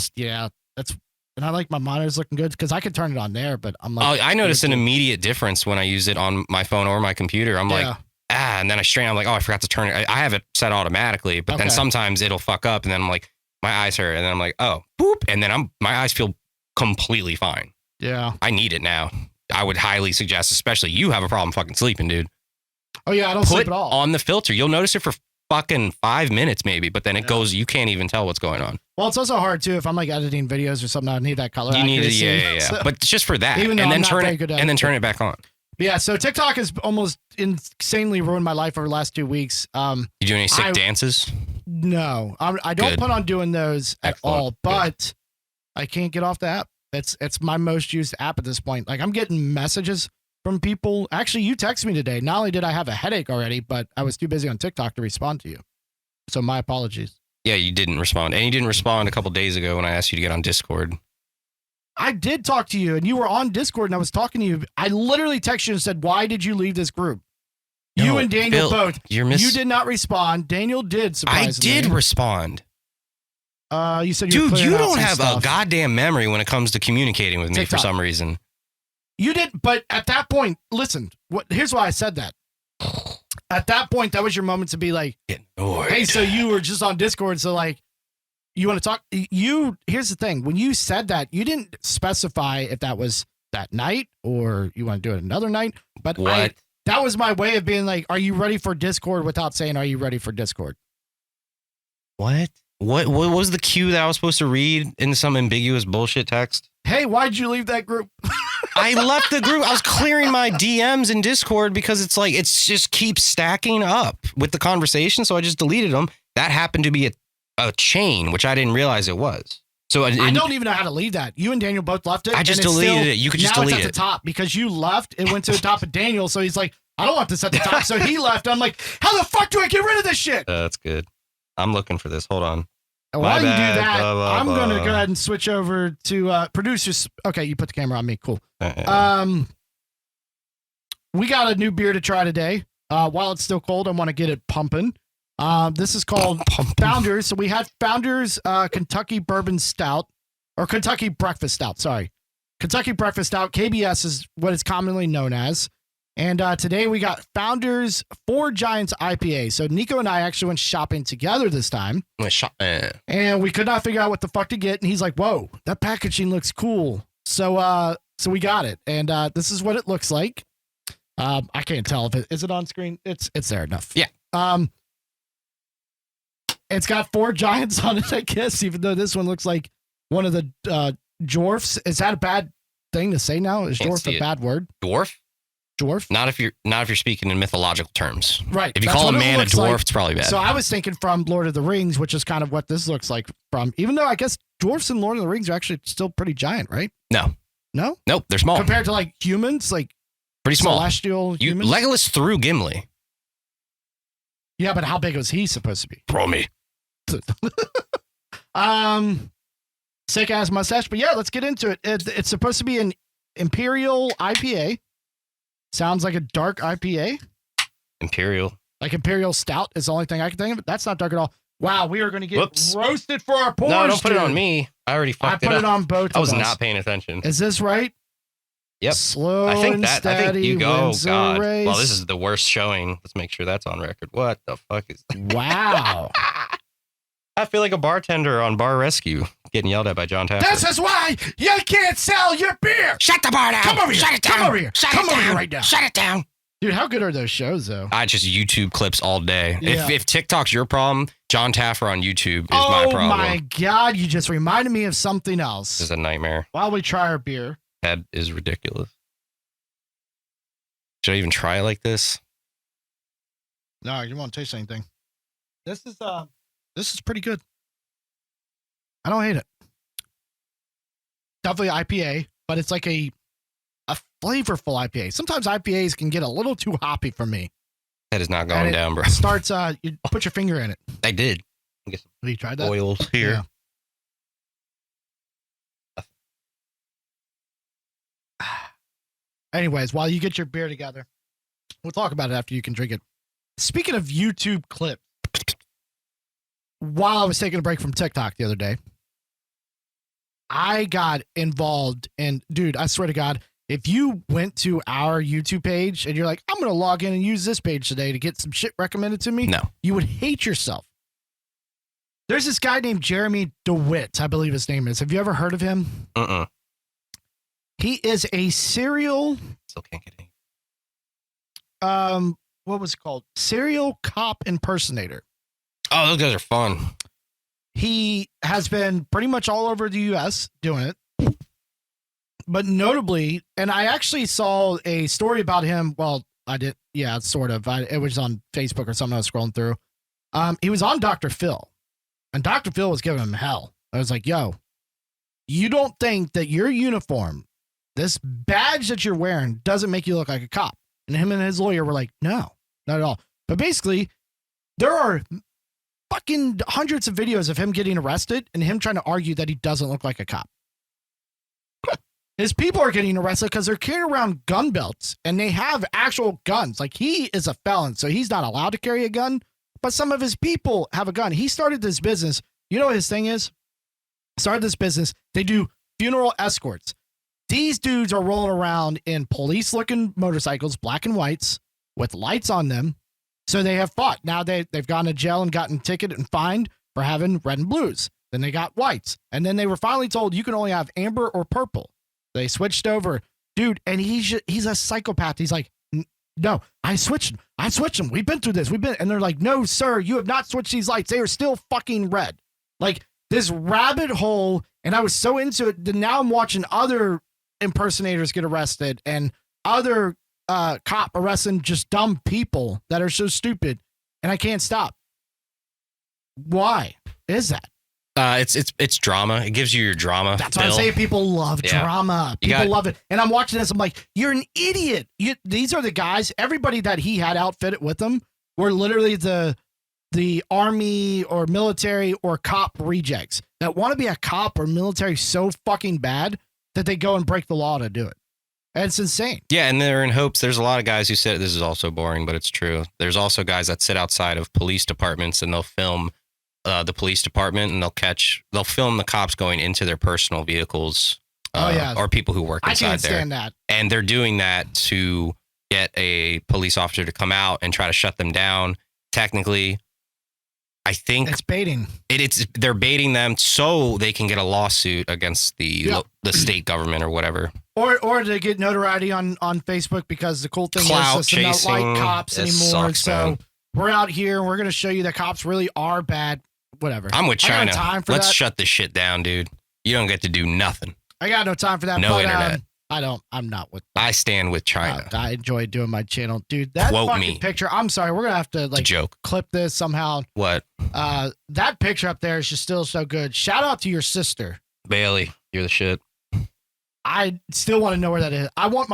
S1: And I like my monitors looking good because I can turn it on there, but I'm like,
S2: I noticed an immediate difference when I use it on my phone or my computer. I'm like, and then I'm like, oh, I forgot to turn it. I have it set automatically, but then sometimes it'll fuck up, and then I'm like, my eyes hurt, and then I'm like, oh, boop, and then my eyes feel completely fine.
S1: Yeah,
S2: I need it now. I would highly suggest, especially you have a problem fucking sleeping, dude.
S1: Oh yeah, I don't sleep at all.
S2: On the filter, you'll notice it for fucking 5 minutes maybe, but then it goes. You can't even tell what's going on.
S1: Well, it's also hard too if I'm like editing videos or something. I need that color.
S2: You need it,
S1: accuracy.
S2: yeah.
S1: So,
S2: but just for that,
S1: even
S2: and then turn it back on.
S1: Yeah, so TikTok has almost insanely ruined my life over the last 2 weeks.
S2: You do any sick dances?
S1: No, I don't plan on doing those at all. But I can't get off the app. It's my most used app at this point. Like I'm getting messages from people. Actually, you texted me today. Not only did I have a headache already, but I was too busy on TikTok to respond to you. So my apologies.
S2: Yeah, you didn't respond. And you didn't respond a couple days ago when I asked you to get on Discord.
S1: I did talk to you, and you were on Discord, and I was talking to you. I literally texted you and said, why did you leave this group? No, you and Daniel both. You did not respond. Daniel did, surprisingly.
S2: I did respond.
S1: You said
S2: dude, you don't have a goddamn memory when it comes to communicating with me for some reason.
S1: You did, but at that point, listen, here's why I said that. At that point, that was your moment to be like, hey, so you were just on Discord, so like, you want to talk? Here's the thing. When you said that, you didn't specify if that was that night or you want to do it another night. But that was my way of being like, are you ready for Discord without saying, are you ready for Discord?
S2: What was the cue that I was supposed to read in some ambiguous bullshit text?
S1: Hey, why'd you leave that group?
S2: I left the group. I was clearing my DMs in Discord because it's like, it's just keeps stacking up with the conversation. So I just deleted them. That happened to be a chain, which I didn't realize it was. So I
S1: don't even know how to leave that. You and Daniel both left it.
S2: I just deleted it. You could just delete it.
S1: Now it's at the top because you left. It went to the top of Daniel. So he's like, I don't want this at the top. So he left. I'm like, how the fuck do I get rid of this shit?
S2: That's good. I'm looking for this. Hold on.
S1: While you do that, I'm going to go ahead and switch over to producers. Okay, you put the camera on me. Cool. We got a new beer to try today. While it's still cold, I want to get it pumping. This is called Founders. So we had Founders Kentucky Bourbon Stout, or Kentucky Breakfast Stout. Sorry. Kentucky Breakfast Stout. KBS is what it's commonly known as. And today we got Founders 4 Giants IPA. So Niko and I actually went shopping together this time. And we could not figure out what the fuck to get. And he's like, whoa, that packaging looks cool. So we got it. And this is what it looks like. I can't tell if is it on screen. It's there enough.
S2: Yeah.
S1: It's got 4 giants on it, I guess, even though this one looks like one of the dwarfs. Is that a bad thing to say now? Is dwarf a bad word?
S2: Dwarf?
S1: Dwarf?
S2: Not if you're speaking in mythological terms.
S1: Right.
S2: If you call a man a dwarf, it's probably bad.
S1: So I was thinking from Lord of the Rings, which is kind of what this looks like from, even though I guess dwarfs in Lord of the Rings are actually still pretty giant, right?
S2: No.
S1: No?
S2: Nope, they're small.
S1: Compared to like humans, like
S2: pretty small.
S1: Celestial humans?
S2: Legolas threw Gimli.
S1: Yeah, but how big was he supposed to be?
S2: Throw me.
S1: Sick ass mustache, but yeah, let's get into it. It's supposed to be an Imperial IPA. Sounds like a dark IPA.
S2: Imperial.
S1: Like Imperial Stout is the only thing I can think of. That's not dark at all. Wow, we are going to get roasted for our pours.
S2: No, don't put it on me. I already fucked it up.
S1: I put it on both.
S2: I was not paying attention.
S1: Is this right?
S2: Yep.
S1: Slow
S2: I think
S1: and
S2: that.
S1: steady
S2: I think you go.
S1: wins the
S2: God.
S1: race.
S2: Well, this is the worst showing. Let's make sure that's on record. What the fuck is?
S1: Wow.
S2: I feel like a bartender on Bar Rescue getting yelled at by John Taffer.
S1: This is why you can't sell your beer.
S2: Shut the bar down.
S1: Come over here.
S2: Shut it down.
S1: Come over here.
S2: Shut
S1: Come
S2: it
S1: over
S2: down.
S1: here right now.
S2: Shut it down.
S1: Dude, how good are those shows, though?
S2: I just YouTube clips all day.
S1: Yeah.
S2: If TikTok's your problem, John Taffer on YouTube is my problem.
S1: Oh, my God. You just reminded me of something else.
S2: This is a nightmare.
S1: While we try our beer.
S2: That is ridiculous. Should I even try it like this?
S1: No, you won't taste anything. This is pretty good. I don't hate it. Definitely IPA, but it's like a flavorful IPA. Sometimes IPAs can get a little too hoppy for me.
S2: That is not going down, bro.
S1: Starts, you put your finger in it.
S2: I did. Get some
S1: Have you tried that?
S2: oils here.
S1: Yeah. Anyways, while you get your beer together, we'll talk about it after you can drink it. Speaking of YouTube clips, while I was taking a break from TikTok the other day, I got involved in, dude, I swear to God, if you went to our YouTube page and you're like, I'm going to log in and use this page today to get some shit recommended to me,
S2: no,
S1: you would hate yourself. There's this guy named Jeremy DeWitt, I believe his name is. Have you ever heard of him? He is a serial.
S2: Still can't get any.
S1: What was it called? Serial cop impersonator.
S2: Oh, those guys are fun.
S1: He has been pretty much all over the U.S. doing it. But notably, and I actually saw a story about him. Well, I did. Yeah, sort of. It was on Facebook or something I was scrolling through. He was on Dr. Phil. And Dr. Phil was giving him hell. I was like, yo, you don't think that your uniform, this badge that you're wearing, doesn't make you look like a cop? And him and his lawyer were like, no, not at all. But basically, there are fucking hundreds of videos of him getting arrested and him trying to argue that he doesn't look like a cop. His people are getting arrested because they're carrying around gun belts and they have actual guns. Like, he is a felon, so he's not allowed to carry a gun, but some of his people have a gun. He started this business. You know what his thing is? Started this business. They do funeral escorts. These dudes are rolling around in police-looking motorcycles, black and whites, with lights on them. So they have fought. Now they've gone to jail and gotten ticketed and fined for having red and blues. Then they got whites. And then they were finally told you can only have amber or purple. They switched over. Dude, and he's a psychopath. He's like, no, I switched them. We've been through this. And they're like, no, sir, you have not switched these lights. They are still fucking red. Like, this rabbit hole. And I was so into it that now I'm watching other impersonators get arrested and other cop arresting just dumb people that are so stupid, and I can't stop. Why is that?
S2: It's drama. It gives you your drama.
S1: That's what I'm saying. People love drama. People love it. And I'm watching this. I'm like, you're an idiot. These are the guys. Everybody that he had outfitted with him were literally the army or military or cop rejects that want to be a cop or military so fucking bad that they go and break the law to do it. And it's insane.
S2: Yeah, and they're in hopes. There's a lot of guys who said, this is also boring, but it's true. There's also guys that sit outside of police departments and they'll film the police department and they'll film the cops going into their personal vehicles or people who work inside there. I can't stand that. And they're doing that to get a police officer to come out and try to shut them down. Technically, I think
S1: it's baiting.
S2: They're baiting them so they can get a lawsuit against the state government or whatever.
S1: Or to get notoriety on Facebook, because the cool thing
S2: Clout
S1: is they don't like cops anymore.
S2: Sucks,
S1: so
S2: man.
S1: We're out here and we're going to show you that cops really are bad. Whatever.
S2: I'm with China. Let's
S1: that.
S2: shut this shit down, dude. You don't get to do nothing.
S1: I got no time for that.
S2: No internet.
S1: I'm not with.
S2: I stand with China.
S1: I enjoy doing my channel, dude. That
S2: Quote
S1: fucking
S2: me.
S1: picture. I'm sorry. We're gonna have to
S2: joke.
S1: Clip this somehow.
S2: What?
S1: That picture up there is just still so good. Shout out to your sister,
S2: Bailey. You're the shit.
S1: I still want to know where that is. I want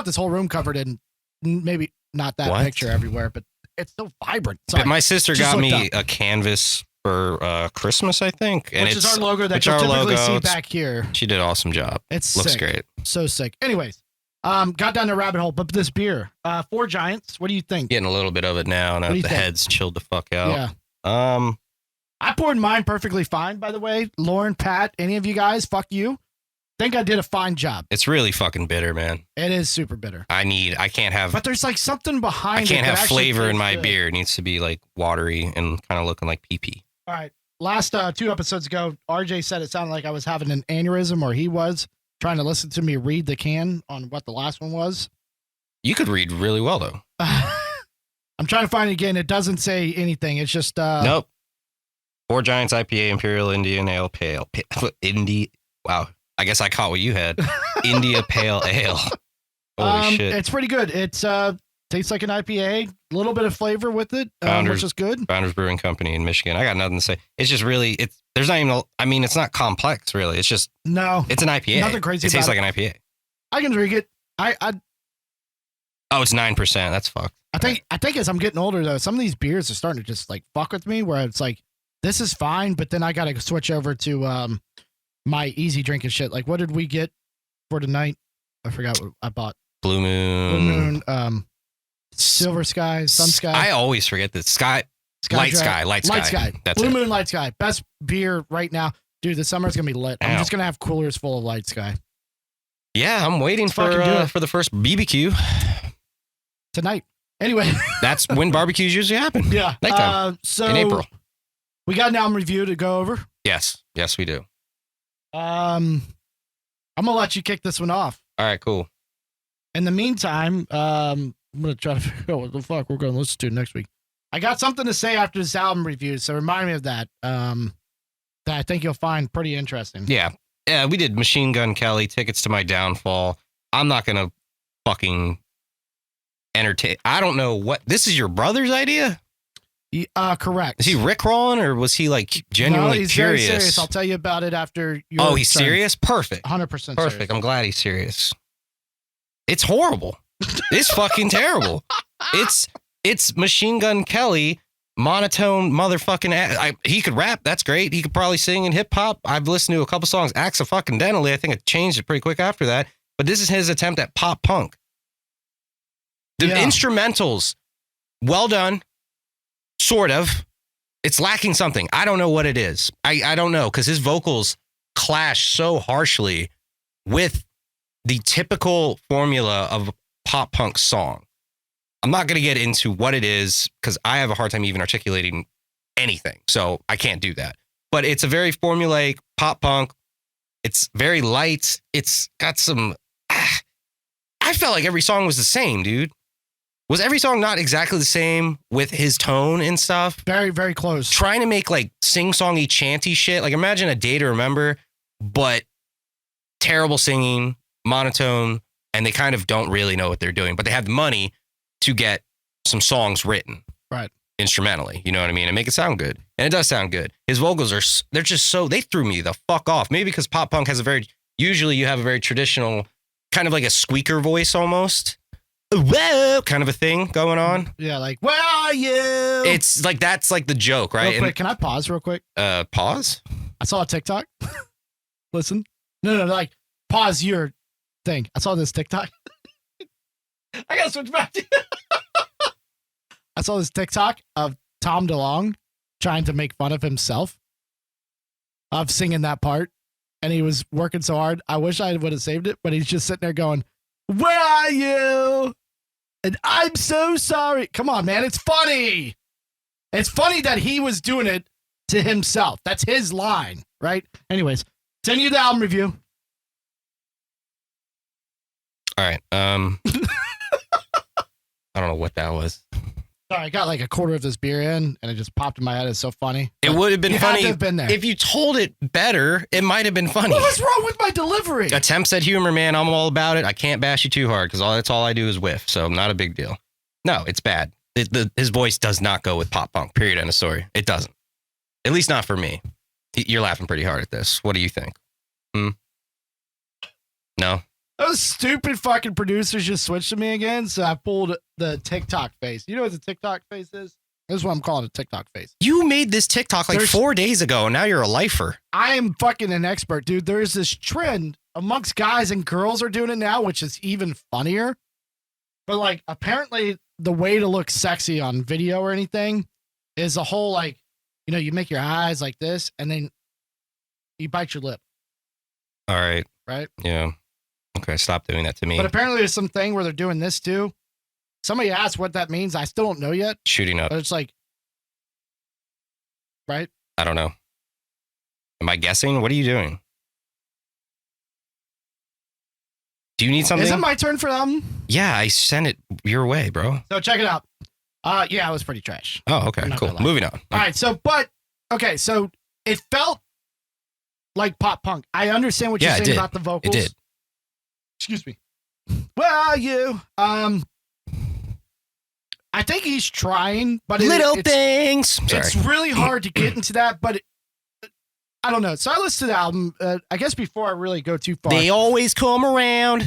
S1: this whole room covered in, maybe not that picture everywhere, but it's so vibrant. Sorry.
S2: But my sister got me a canvas for Christmas, I think. And
S1: which is our logo that you'll typically see back here.
S2: She did an awesome job. Looks
S1: sick.
S2: great.
S1: So sick. Anyways, got down the rabbit hole, but this beer, Four Giants, what do you think?
S2: Getting a little bit of it now, and the head's chilled the fuck out.
S1: Yeah. I poured mine perfectly fine, by the way. Lauren, Pat, any of you guys, fuck you. Think I did a fine job.
S2: It's really fucking bitter, man.
S1: It is super bitter.
S2: I can't have.
S1: But there's like something behind it.
S2: I can't have flavor in my beer. It needs to be like watery and kind of looking like pee-pee.
S1: All right. Last 2 episodes ago, RJ said it sounded like I was having an aneurysm, or he was trying to listen to me read the can on what the last one was.
S2: You could read really well, though.
S1: I'm trying to find it again. It doesn't say anything. It's just
S2: nope. Four Giants IPA Imperial Indian Ale Pale. Wow. I guess I caught what you had. India Pale Ale. Holy shit.
S1: It's pretty good. It's tastes like an IPA, a little bit of flavor with it, which is good.
S2: Founders Brewing Company in Michigan. I got nothing to say. It's just really, there's not even, it's not complex really. It's just,
S1: no,
S2: it's an IPA.
S1: Nothing crazy.
S2: It tastes like an IPA.
S1: I can drink it.
S2: Oh, it's 9%. That's fucked.
S1: I think as I'm getting older though, some of these beers are starting to just like fuck with me. Where it's like, this is fine, but then I gotta switch over to my easy drinking shit. Like, what did we get for tonight? I forgot what I bought.
S2: Blue Moon.
S1: Silver Sky, Sun Sky.
S2: I always forget that Light Sky. That's
S1: Blue
S2: it.
S1: Moon, Light Sky. Best beer right now, dude. The summer's gonna be lit. I'm
S2: Ow.
S1: just gonna have coolers full of Light Sky
S2: Yeah, I'm waiting for the first BBQ
S1: tonight. Anyway,
S2: that's when barbecues usually happen.
S1: Yeah,
S2: nighttime.
S1: So
S2: in April.
S1: We got an album review to go over.
S2: Yes, we do.
S1: I'm gonna let you kick this one off.
S2: All right, cool.
S1: In the meantime, I'm gonna try to figure out what the fuck we're gonna listen to next week. I got something to say after this album review, so remind me of that. That I think you'll find pretty interesting.
S2: Yeah, we did Machine Gun Kelly, Tickets to My Downfall. I'm not gonna fucking entertain. I don't know what this is. Your brother's idea?
S1: Correct.
S2: Is he rickrolling or was he like genuinely
S1: he's
S2: curious?
S1: Very serious. I'll tell you about it after.
S2: He's serious. Perfect.
S1: 100%
S2: perfect.
S1: Serious.
S2: I'm glad he's serious. It's horrible. It's fucking terrible. It's Machine Gun Kelly, monotone motherfucking. He could rap. That's great. He could probably sing in hip hop. I've listened to a couple songs. Accidentally, I think I changed it pretty quick after that. But this is his attempt at pop punk. The instrumentals, well done. Sort of. It's lacking something. I don't know what it is. I don't know because his vocals clash so harshly with the typical formula of a pop punk song. I'm not going to get into what it is because I have a hard time even articulating anything. So I can't do that. But it's a very formulaic pop punk. It's very light. It's got some... I felt like every song was the same, dude. Was every song not exactly the same with his tone and stuff?
S1: Very, very close.
S2: Trying to make like sing-songy chanty shit. Like imagine A Day to Remember, but terrible singing, monotone, and they kind of don't really know what they're doing, but they have the money to get some songs written.
S1: Right.
S2: Instrumentally. You know what I mean? And make it sound good. And it does sound good. His vocals they're just they threw me the fuck off. Maybe because pop punk has usually you have a very traditional, kind of like a squeaker voice almost. Whoa, kind of a thing going on.
S1: Yeah, like, where are you?
S2: It's like, that's like the joke, right?
S1: Real quick, can I pause real quick?
S2: Pause?
S1: I saw a TikTok. Listen. No, like, pause your thing. I saw this TikTok. I gotta switch back to I saw this TikTok of Tom DeLonge trying to make fun of himself of singing that part. And he was working so hard. I wish I would have saved it, but he's just sitting there going, where are you? And I'm so sorry. Come on, man. It's funny. It's funny that he was doing it to himself. That's his line, right? Anyways, continue the album review.
S2: All right. I don't know what that was.
S1: Sorry, I got like a quarter of this beer in, and it just popped in my head. It's so funny.
S2: It would have been funny.
S1: Had to have been there.
S2: If you told it better, it might have been funny.
S1: What was wrong with my delivery?
S2: Attempts at humor, man. I'm all about it. I can't bash you too hard because that's all I do is whiff. So not a big deal. No, it's bad. His voice does not go with pop punk. Period. End of story. It doesn't. At least not for me. You're laughing pretty hard at this. What do you think? No.
S1: Those stupid fucking producers just switched to me again, so I pulled the TikTok face. You know what the TikTok face is? This is what I'm calling a TikTok face.
S2: You made this TikTok like 4 days ago, and now you're a lifer.
S1: I am fucking an expert, dude. There's this trend amongst guys and girls are doing it now, which is even funnier. But like, apparently the way to look sexy on video or anything is a whole like, you make your eyes like this, and then you bite your lip.
S2: All right.
S1: Right?
S2: Yeah. Okay, stop doing that to me.
S1: But apparently there's some thing where they're doing this too. Somebody asked what that means. I still don't know yet.
S2: Shooting up.
S1: But it's like, right?
S2: I don't know. Am I guessing? What are you doing? Do you need something?
S1: Is it my turn for them?
S2: Yeah, I sent it your way, bro.
S1: So check it out. Yeah, it was pretty trash.
S2: Oh, okay, cool. Moving on.
S1: All right, so it felt like pop punk. I understand what you're saying about the vocals.
S2: It did.
S1: Excuse me. Where are you? I think he's trying, but
S2: things.
S1: It's really hard to get into that, but I don't know. So I listened to the album. I guess before I really go too far,
S2: they always come around.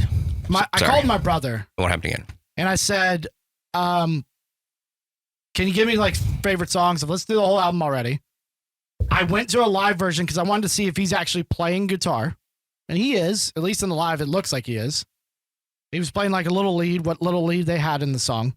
S1: I called my brother.
S2: What happened again?
S1: And I said, can you give me like favorite songs? Let's do the whole album already. I went to a live version because I wanted to see if he's actually playing guitar. And he is, at least in the live, it looks like he is. He was playing like a little lead, what little lead they had in the song.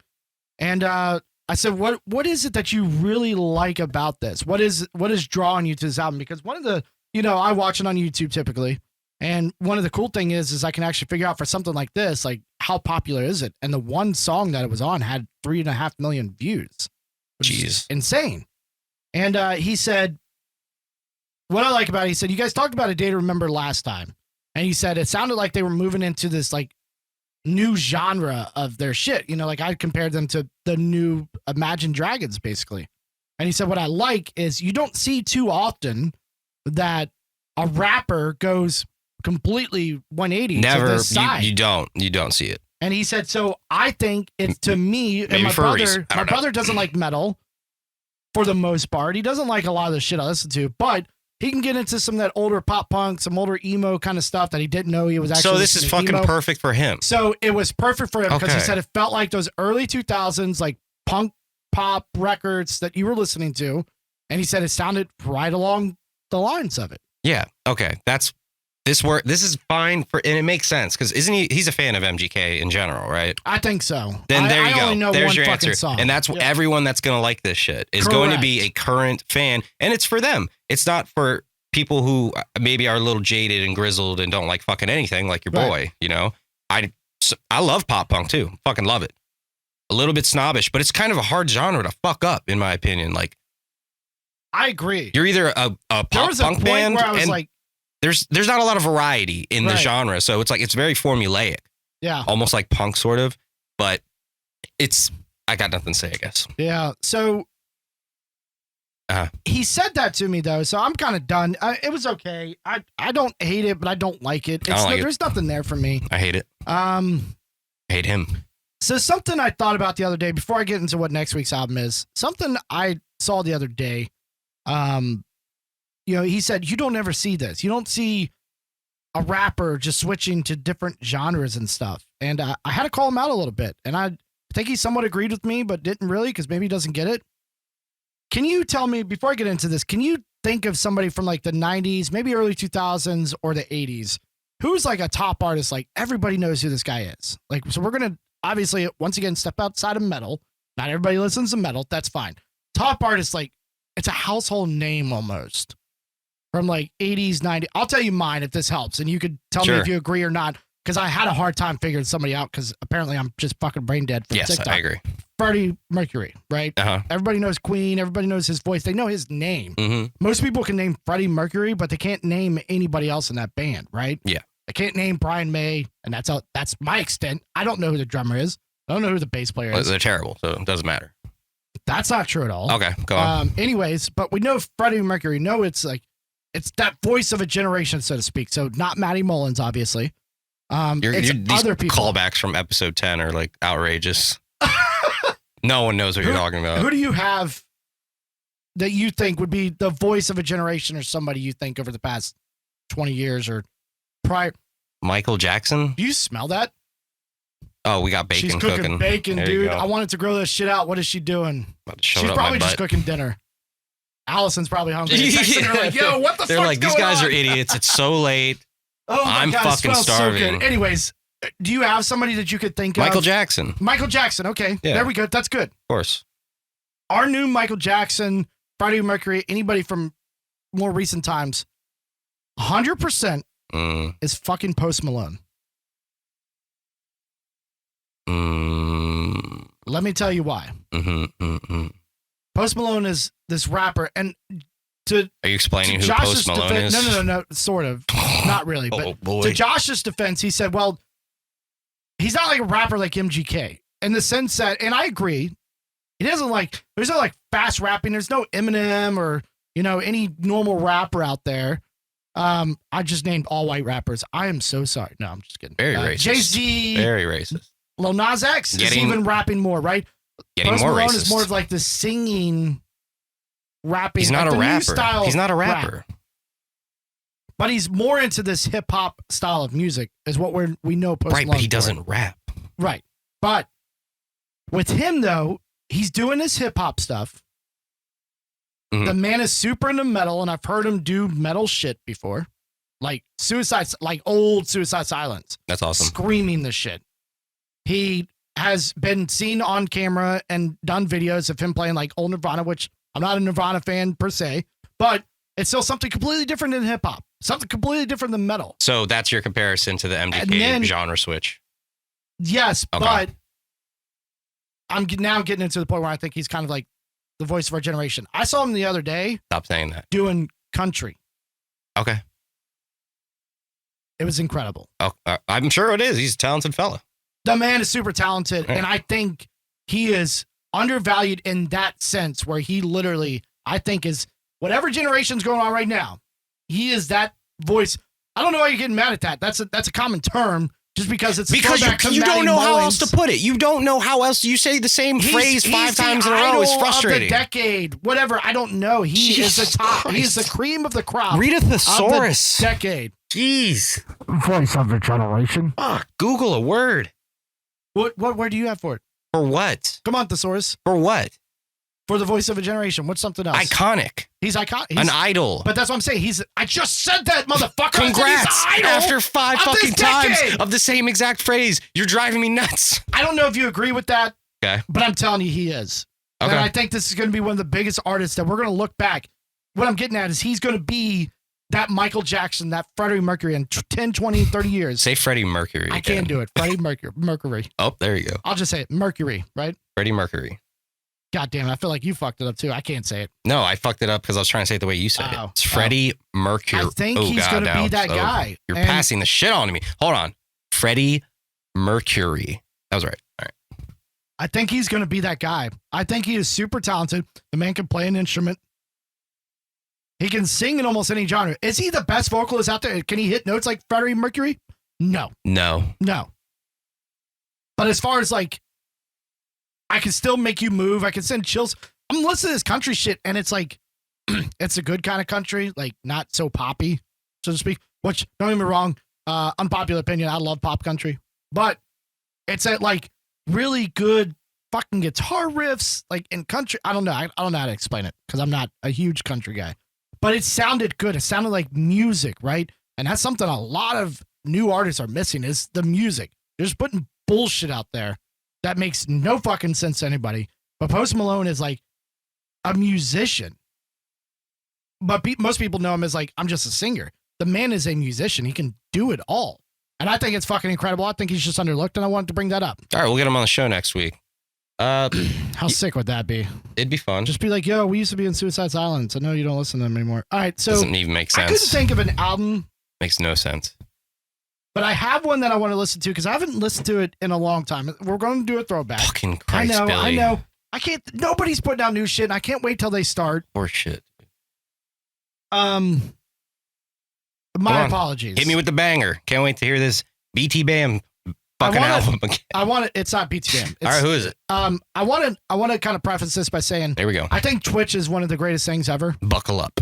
S1: And I said, what is it that you really like about this? What is drawing you to this album? Because one of the, I watch it on YouTube typically. And one of the cool thing is I can actually figure out for something like this, like how popular is it? And the one song that it was on had 3.5 million views.
S2: Jeez.
S1: Insane. And he said, what I like about it, he said, you guys talked about A Day to Remember last time. And he said, it sounded like they were moving into this like new genre of their shit. Like I compared them to the new Imagine Dragons, basically. And he said, what I like is you don't see too often that a rapper goes completely 180
S2: Never,
S1: to this side.
S2: you don't see it.
S1: And he said, so I think it's to me, and
S2: Maybe
S1: my
S2: for a reason.
S1: brother, brother doesn't like metal for the most part. He doesn't like a lot of the shit I listen to, but he can get into some of that older pop punk, some older emo kind of stuff that he didn't know he was actually.
S2: So this is fucking
S1: emo.
S2: perfect for him.
S1: So it was perfect for him because he
S2: Okay.
S1: said it felt like those early 2000s, like punk pop records that you were listening to. And he said it sounded right along the lines of it.
S2: Yeah. Okay. This is fine for, and it makes sense because isn't he's a fan of MGK in general, right?
S1: I think so.
S2: Then there you
S1: I
S2: go.
S1: only know
S2: There's
S1: one
S2: your
S1: fucking
S2: answer.
S1: song.
S2: And that's
S1: Yep.
S2: everyone that's going to like this shit is going to be a
S1: Correct.
S2: current fan. And it's for them. It's not for people who maybe are a little jaded and grizzled and don't like fucking anything like your boy, I love pop punk too. Fucking love it. A little bit snobbish, but it's kind of a hard genre to fuck up, in my opinion. Like,
S1: I agree.
S2: you're either a
S1: There
S2: pop
S1: was a
S2: punk
S1: point
S2: band
S1: where I was
S2: and
S1: like,
S2: there's not a lot of variety in the
S1: Right.
S2: genre. So it's like, it's very formulaic,
S1: yeah.
S2: almost like punk sort of, but I got nothing to say, I guess.
S1: Yeah. So he said that to me though, so I'm kind of done. It was okay. I don't hate it, but I don't like it.
S2: I don't like it.
S1: There's nothing there for me.
S2: I hate it. I hate him.
S1: So something I thought about the other day before I get into what next week's album is, something I saw the other day. He said, you don't ever see this. You don't see a rapper just switching to different genres and stuff. And I had to call him out a little bit. And I think he somewhat agreed with me, but didn't really because maybe he doesn't get it. Can you tell me, before I get into this, can you think of somebody from like the 90s, maybe early 2000s or the 80s, who's like a top artist? Like everybody knows who this guy is. Like, so we're going to obviously, once again, step outside of metal. Not everybody listens to metal. That's fine. Top artist, like it's a household name almost from like 80s, 90s. I'll tell you mine if this helps. And you could tell me if you agree or not. Because I had a hard time figuring somebody out because apparently I'm just fucking brain dead from TikTok.
S2: I agree.
S1: Freddie Mercury, right?
S2: Uh-huh.
S1: Everybody knows Queen. Everybody knows his voice. They know his name.
S2: Mm-hmm.
S1: Most people can name Freddie Mercury, but they can't name anybody else in that band, right?
S2: Yeah.
S1: I can't name Brian May, and that's my extent. I don't know who the drummer is. I don't know who the bass player is.
S2: They're terrible, so it doesn't matter.
S1: That's not true at all.
S2: Okay, go on.
S1: Anyways, but we know Freddie Mercury. No, it's that voice of a generation, so to speak. So not Matty Mullins, obviously. It's
S2: These
S1: other people.
S2: Callbacks from episode 10 are like outrageous. No one knows what you're talking about.
S1: Who do you have that you think would be the voice of a generation or somebody you think over the past 20 years or prior?
S2: Michael Jackson?
S1: Do you smell that?
S2: Oh, we got bacon
S1: She's cooking bacon,
S2: There you
S1: dude.
S2: go.
S1: I wanted to grow this shit out. What is she doing?
S2: About to shove
S1: She's
S2: it up my
S1: probably just
S2: butt.
S1: cooking dinner. Allison's probably hungry. They're texting her like, yo, what the
S2: They're
S1: fuck's
S2: like, these
S1: going
S2: guys
S1: on?
S2: are idiots. It's so late.
S1: Oh my
S2: I'm
S1: God, it
S2: fucking
S1: smells so
S2: starving.
S1: good. Anyways, do you have somebody that you could think
S2: Michael
S1: of?
S2: Jackson.
S1: Michael Jackson. Okay.
S2: Yeah.
S1: There we go. That's good.
S2: Of course.
S1: Our new Michael Jackson, Freddie Mercury, anybody from more recent times, 100% is fucking Post Malone. Let me tell you why. Post Malone is this rapper, and
S2: Are you explaining who
S1: Josh's
S2: Post Malone
S1: defense,
S2: is?
S1: no, sort of, not really. But
S2: Oh, boy.
S1: to Josh's defense, he said, "Well, he's not like a rapper like MGK in the sense that," and I agree, he doesn't like. There's no like fast rapping. There's no Eminem or any normal rapper out there. I just named all white rappers. I am so sorry. No, I'm just kidding.
S2: Very racist.
S1: Jay-Z,
S2: Very racist.
S1: Lil Nas X is even rapping more, right?
S2: Getting
S1: Post
S2: more
S1: Malone
S2: racist.
S1: is more of like the singing, rapping.
S2: He's not
S1: like
S2: a
S1: the new
S2: rapper.
S1: style
S2: He's not a
S1: rap.
S2: rapper.
S1: But he's more into this hip hop style of music, is what we know. Post
S2: Right, but he doesn't rap.
S1: Right, but with him though, he's doing his hip hop stuff. Mm-hmm. The man is super into metal, and I've heard him do metal shit before, like old Suicide Silence.
S2: That's awesome.
S1: Screaming the shit. He has been seen on camera and done videos of him playing like old Nirvana, which I'm not a Nirvana fan per se, but it's still something completely different than hip hop, something completely different than metal.
S2: So that's your comparison to the MGK genre switch.
S1: Yes, okay. But I'm now getting into the point where I think he's kind of like the voice of our generation. I saw him the other day.
S2: Stop saying that.
S1: Doing country.
S2: Okay.
S1: It was incredible.
S2: Oh, I'm sure it is. He's a talented fella.
S1: The man is super talented, and I think he is undervalued in that sense where he literally, I think, is whatever generation's going on right now, he is that voice. I don't know why you're getting mad at that. That's a common term just because it's
S2: because you don't know how else to put it. You don't know how else. You say the same phrase 5 times in a row. It's frustrating.
S1: Of the decade, whatever. I don't know. He is the top. He is the cream of the crop.
S2: Read a thesaurus.
S1: Of the decade.
S2: Jeez.
S1: Voice of the generation.
S2: Google a word.
S1: What word do you have for it?
S2: For what?
S1: Come on, thesaurus.
S2: For what?
S1: For the voice of a generation. What's something else?
S2: Iconic.
S1: He's iconic.
S2: An idol.
S1: But that's what I'm saying. I just said that, motherfucker.
S2: Congrats.
S1: He's idol
S2: after 5 fucking times of the same exact phrase. You're driving me nuts.
S1: I don't know if you agree with that.
S2: Okay.
S1: But I'm telling you, he is. Okay. And I think this is going to be one of the biggest artists that we're going to look back. What I'm getting at is he's going to be that Michael Jackson, that Freddie Mercury in 10, 20, 30 years.
S2: Say Freddie Mercury again.
S1: I can't do it. Freddie Mercury.
S2: Oh, there you go.
S1: I'll just say it. Mercury, right?
S2: Freddie Mercury.
S1: God damn it. I feel like you fucked it up too. I can't say it.
S2: No, I fucked it up because I was trying to say it the way you said it. It's Freddie Mercury.
S1: I think he's going to be that guy.
S2: You're passing the shit on to me. Hold on. Freddie Mercury. That was right. All right.
S1: I think he's going to be that guy. I think he is super talented. The man can play an instrument. He can sing in almost any genre. Is he the best vocalist out there? Can he hit notes like Freddie Mercury? No. But as far as like, I can still make you move. I can send chills. I'm listening to this country shit, and it's like, it's a good kind of country, like not so poppy, so to speak. Which, don't get me wrong, unpopular opinion, I love pop country, but it's at like really good fucking guitar riffs, like in country. I don't know. I don't know how to explain it because I'm not a huge country guy. But it sounded good. It sounded like music, right? And that's something a lot of new artists are missing is the music. They're just putting bullshit out there that makes no fucking sense to anybody. But Post Malone is like a musician. But most people know him as like, I'm just a singer. The man is a musician. He can do it all. And I think it's fucking incredible. I think he's just underlooked, and I wanted to bring that up.
S2: All right, we'll get him on the show next week.
S1: How sick would that be?
S2: It'd be fun.
S1: Just be like, yo, we used to be in Suicide Silence. I know you don't listen to them anymore. All right, so
S2: doesn't even make sense.
S1: I couldn't think of an album.
S2: Makes no sense.
S1: But I have one that I want to listen to because I haven't listened to it in a long time. We're going to do a throwback.
S2: Fucking Christ,
S1: I
S2: Billy.
S1: know. I can't. Nobody's putting out new shit, and I can't wait till they start.
S2: Or shit.
S1: My apologies.
S2: Hit me with the banger. Can't wait to hear this BT Bam fucking album again.
S1: I want it. It's not BT Bam.
S2: All right, who is it?
S1: I want to kind of preface this by saying,
S2: there we go.
S1: I think Twitch is one of the greatest things ever.
S2: Buckle up.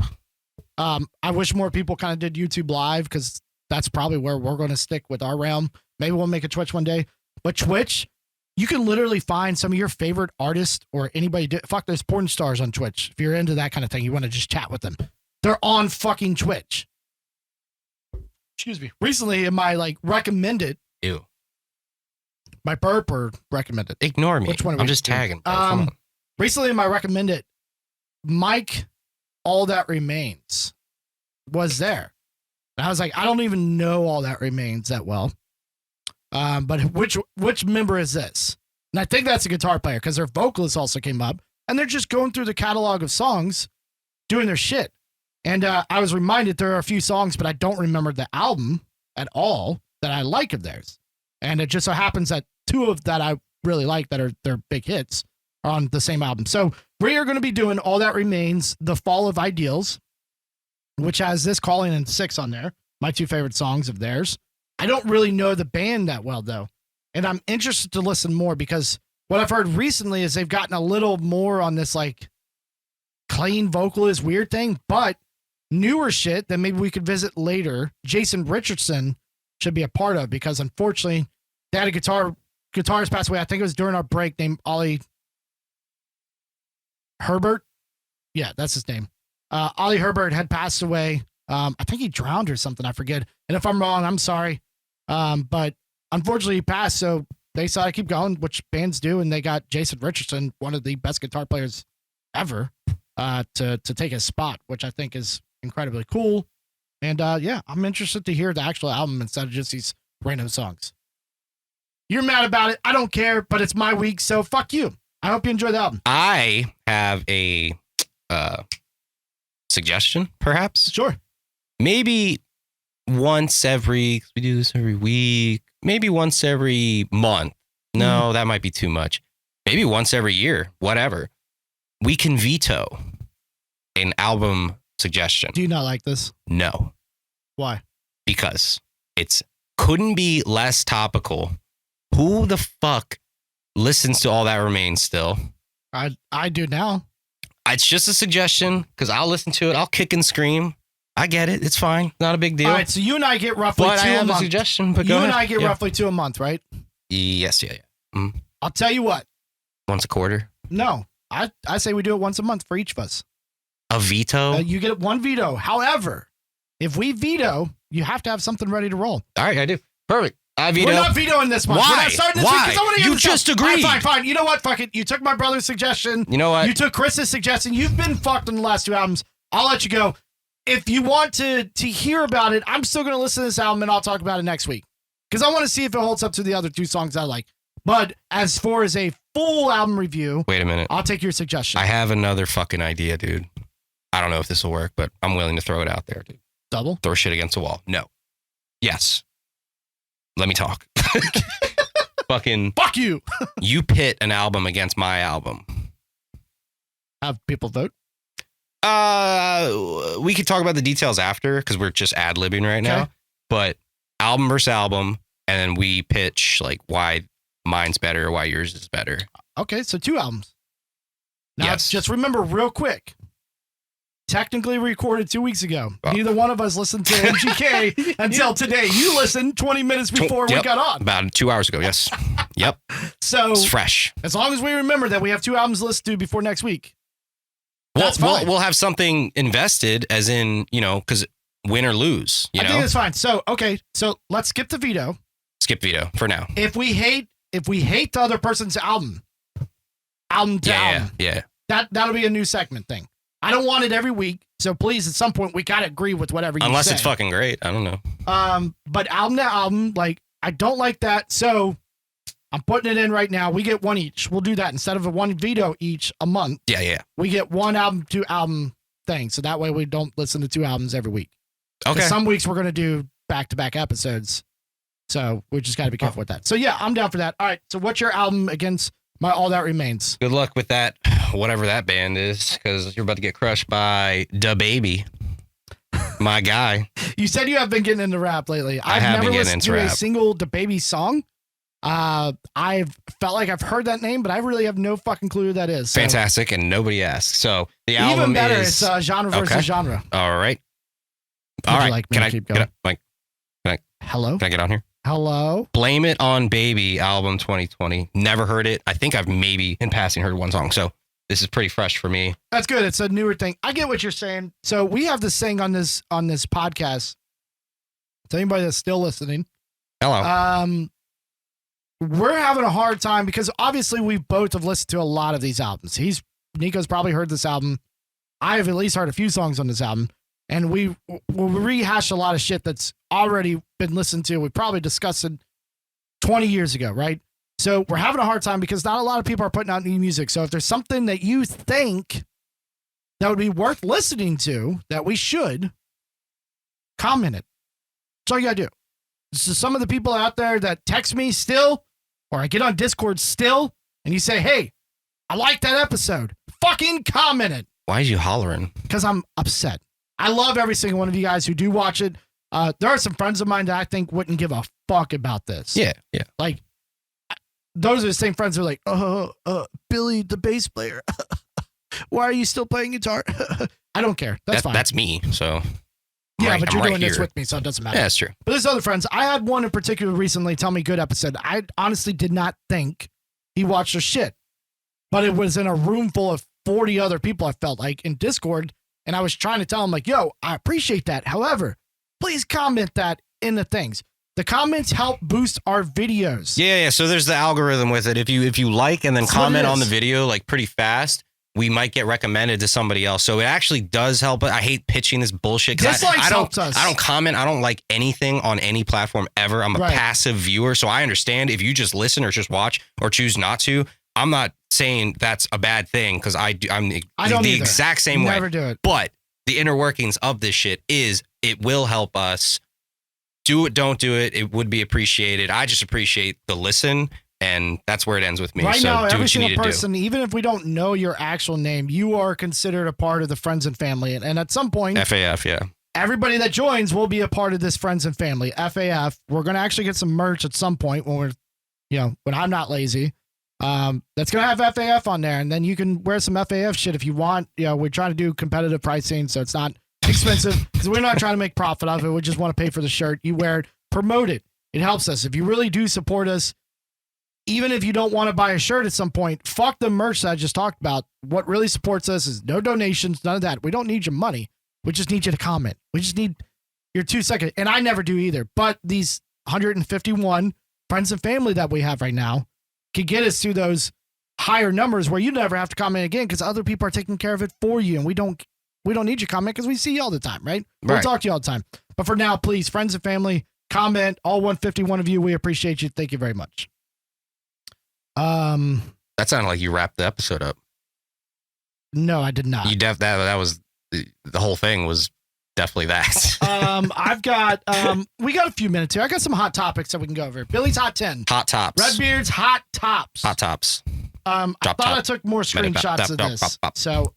S1: I wish more people kind of did YouTube Live because that's probably where we're going to stick with our realm. Maybe we'll make a Twitch one day. But Twitch, you can literally find some of your favorite artists or anybody. There's porn stars on Twitch. If you're into that kind of thing, you want to just chat with them. They're on fucking Twitch. Excuse me. Recently, in my like recommended.
S2: Ew.
S1: My burp or recommended?
S2: Ignore me.
S1: Which one?
S2: I'm just tagging. Come on.
S1: Recently, in my recommended, Mike, All That Remains was there. And I was like, I don't even know All That Remains that well. But which member is this? And I think that's a guitar player because their vocalist also came up and they're just going through the catalog of songs, doing their shit. And I was reminded there are a few songs, but I don't remember the album at all that I like of theirs. And it just so happens that two of that I really like that are their big hits are on the same album. So we are going to be doing All That Remains, The Fall of Ideals, which has this Calling in 6 on there. My two favorite songs of theirs. I don't really know the band that well though. And I'm interested to listen more because what I've heard recently is they've gotten a little more on this like clean vocalist weird thing, but newer shit that maybe we could visit later, Jason Richardson should be a part of, because unfortunately they had a guitarist pass away. I think it was during our break, named Ollie Herbert. Yeah, that's his name. Ollie Herbert had passed away. I think he drowned or something. I forget. And if I'm wrong, I'm sorry. But unfortunately he passed. So they decided to keep going, which bands do. And they got Jason Richardson, one of the best guitar players ever, to take his spot, which I think is incredibly cool. And yeah, I'm interested to hear the actual album instead of just these random songs. You're mad about it. I don't care, but it's my week. So fuck you. I hope you enjoy the album.
S2: I have a suggestion, perhaps.
S1: Sure.
S2: Maybe once every, we do this every week, maybe once every month. No, that might be too much. Maybe once every year, whatever. We can veto an album suggestion.
S1: Do you not like this?
S2: No.
S1: Why?
S2: Because it's couldn't be less topical. Who the fuck listens to All That Remains still?
S1: I do now.
S2: It's just a suggestion because I'll listen to it. I'll kick and scream. I get it. It's fine. Not a big deal.
S1: All right, so you and I get roughly
S2: but
S1: 2
S2: I
S1: a
S2: have
S1: month.
S2: a suggestion. But
S1: you and I get roughly 2 a month, right?
S2: Yes, yeah.
S1: I'll tell you what.
S2: Once a quarter?
S1: No, I say we do it once a month for each of us.
S2: A veto?
S1: You get 1 veto. However, if we veto, you have to have something ready to roll.
S2: All right, I do. Perfect. I veto.
S1: We're not vetoing this month.
S2: Why?
S1: We're not starting this
S2: Why?
S1: week 'cause I wanna hear
S2: You
S1: the
S2: just
S1: stuff.
S2: agreed.
S1: All right, fine. You know what? Fuck it. You took my brother's suggestion.
S2: You know what?
S1: You took Chris's suggestion. You've been fucked on the last 2 albums. I'll let you go. If you want to hear about it, I'm still going to listen to this album and I'll talk about it next week. Because I want to see if it holds up to the other 2 songs I like. But as far as a full album review,
S2: wait a minute.
S1: I'll take your suggestion.
S2: I have another fucking idea, dude. I don't know if this will work, but I'm willing to throw it out there, dude.
S1: Double?
S2: Throw shit against the wall. No. Yes. Let me talk. Fucking.
S1: Fuck you.
S2: You pit an album against my album.
S1: Have people vote?
S2: We could talk about the details after because we're just ad-libbing right now. But album versus album, and then we pitch like why mine's better or why yours is better.
S1: Okay, so 2 albums. Now,
S2: yes.
S1: Just remember real quick. Technically recorded 2 weeks ago.
S2: Oh.
S1: Neither one of us listened to MGK until today. You listened 20 minutes before we got on.
S2: About 2 hours ago, yes. Yep.
S1: So
S2: it's fresh.
S1: As long as we remember that we have 2 albums to listen to before next week. That's fine.
S2: We'll have something invested, as in, because win or lose. I
S1: think that's fine. So, okay. So let's skip the veto.
S2: Skip veto for now.
S1: If we hate the other person's album to album, that'll be a new segment thing. I don't want it every week, so please, at some point, we gotta agree with whatever you say.
S2: Unless it's fucking great, I don't know.
S1: But album to album, like, I don't like that, so I'm putting it in right now. We get 1 each. We'll do that instead of a 1 veto each a month.
S2: Yeah.
S1: We get 1 album to album thing, so that way we don't listen to 2 albums every week.
S2: Okay.
S1: Some weeks we're gonna do back-to-back episodes, so we just gotta be careful with that. So yeah, I'm down for that. All right. So what's your album against my All That Remains?
S2: Good luck with that, whatever that band is, because you're about to get crushed by Da Baby, my guy.
S1: You said you have been getting into rap lately.
S2: I've
S1: never listened to a single Da Baby song. I've felt like I've heard that name, but I really have no fucking clue who that is. So.
S2: Fantastic, and nobody asked. So the album
S1: even better.
S2: is
S1: It's genre versus genre.
S2: All right.
S1: Would you like me to keep going? Hello?
S2: Can I get on here?
S1: Hello?
S2: Blame It on Baby, album 2020. Never heard it. I think I've maybe in passing heard 1 song. So this is pretty fresh for me.
S1: That's good. It's a newer thing. I get what you're saying. So we have this thing on this podcast. To anybody that's still listening.
S2: Hello.
S1: We're having a hard time because obviously we both have listened to a lot of these albums. Niko's probably heard this album. I have at least heard a few songs on this album. And we rehash a lot of shit that's already been listened to. We probably discussed it 20 years ago, right? So we're having a hard time because not a lot of people are putting out new music. So if there's something that you think that would be worth listening to, that we should, comment it. That's all you gotta do. So some of the people out there that text me still, or I get on Discord still, and you say, hey, I like that episode. Fucking comment it.
S2: Why are you hollering?
S1: Because I'm upset. I love every single one of you guys who do watch it. There are some friends of mine that I think wouldn't give a fuck about this.
S2: Yeah.
S1: Like, those are the same friends who are like, Billy, the bass player. Why are you still playing guitar? I don't care. That's fine.
S2: That's me. So
S1: yeah, but you're
S2: right
S1: doing this
S2: here
S1: with me, so it doesn't matter.
S2: Yeah, that's true.
S1: But there's other friends. I had one in particular recently tell me good episode. I honestly did not think he watched the shit, but it was in a room full of 40 other people. I felt like in Discord, and I was trying to tell him like, "Yo, I appreciate that. However, please comment that in the things. The comments help boost our videos."
S2: Yeah. So there's the algorithm with it. If you like and then comment on the video like pretty fast, we might get recommended to somebody else. So it actually does help. I hate pitching this bullshit because I don't comment. I don't like anything on any platform ever. I'm a passive viewer. So I understand if you just listen or just watch or choose not to. I'm not saying that's a bad thing because I'm the exact same way.
S1: Never do it.
S2: But the inner workings of this shit is it will help us. Do it, don't do it. It would be appreciated. I just appreciate the listen. And that's where it ends with me.
S1: Right
S2: so
S1: now,
S2: do
S1: every
S2: what you need
S1: single
S2: to
S1: person, even if we don't know your actual name, you are considered a part of the friends and family. And at some point,
S2: FAF, yeah.
S1: Everybody that joins will be a part of this friends and family. FAF. We're going to actually get some merch at some point when when I'm not lazy. That's going to have FAF on there. And then you can wear some FAF shit if you want. We're trying to do competitive pricing, so it's not expensive because we're not trying to make profit off it. We just want to pay for the shirt. You wear it, promote it. It helps us. If you really do support us, even if you don't want to buy a shirt at some point, fuck the merch that I just talked about. What really supports us is no donations, none of that. We don't need your money. We just need you to comment. We just need your 2 seconds. And I never do either. But these 151 friends and family that we have right now can get us to those higher numbers where you never have to comment again because other people are taking care of it for you. And we don't need your comment because we see you all the time, right? We'll talk to you all the time. But for now, please, friends and family, comment. All 151 of you, we appreciate you. Thank you very much.
S2: That sounded like you wrapped the episode up.
S1: No, I did not.
S2: That was the whole thing was definitely that.
S1: I've got we got a few minutes here. I got some hot topics that we can go over. Billy's hot 10.
S2: Hot tops.
S1: Redbeard's hot tops.
S2: Hot tops.
S1: I thought I took more screenshots of this. So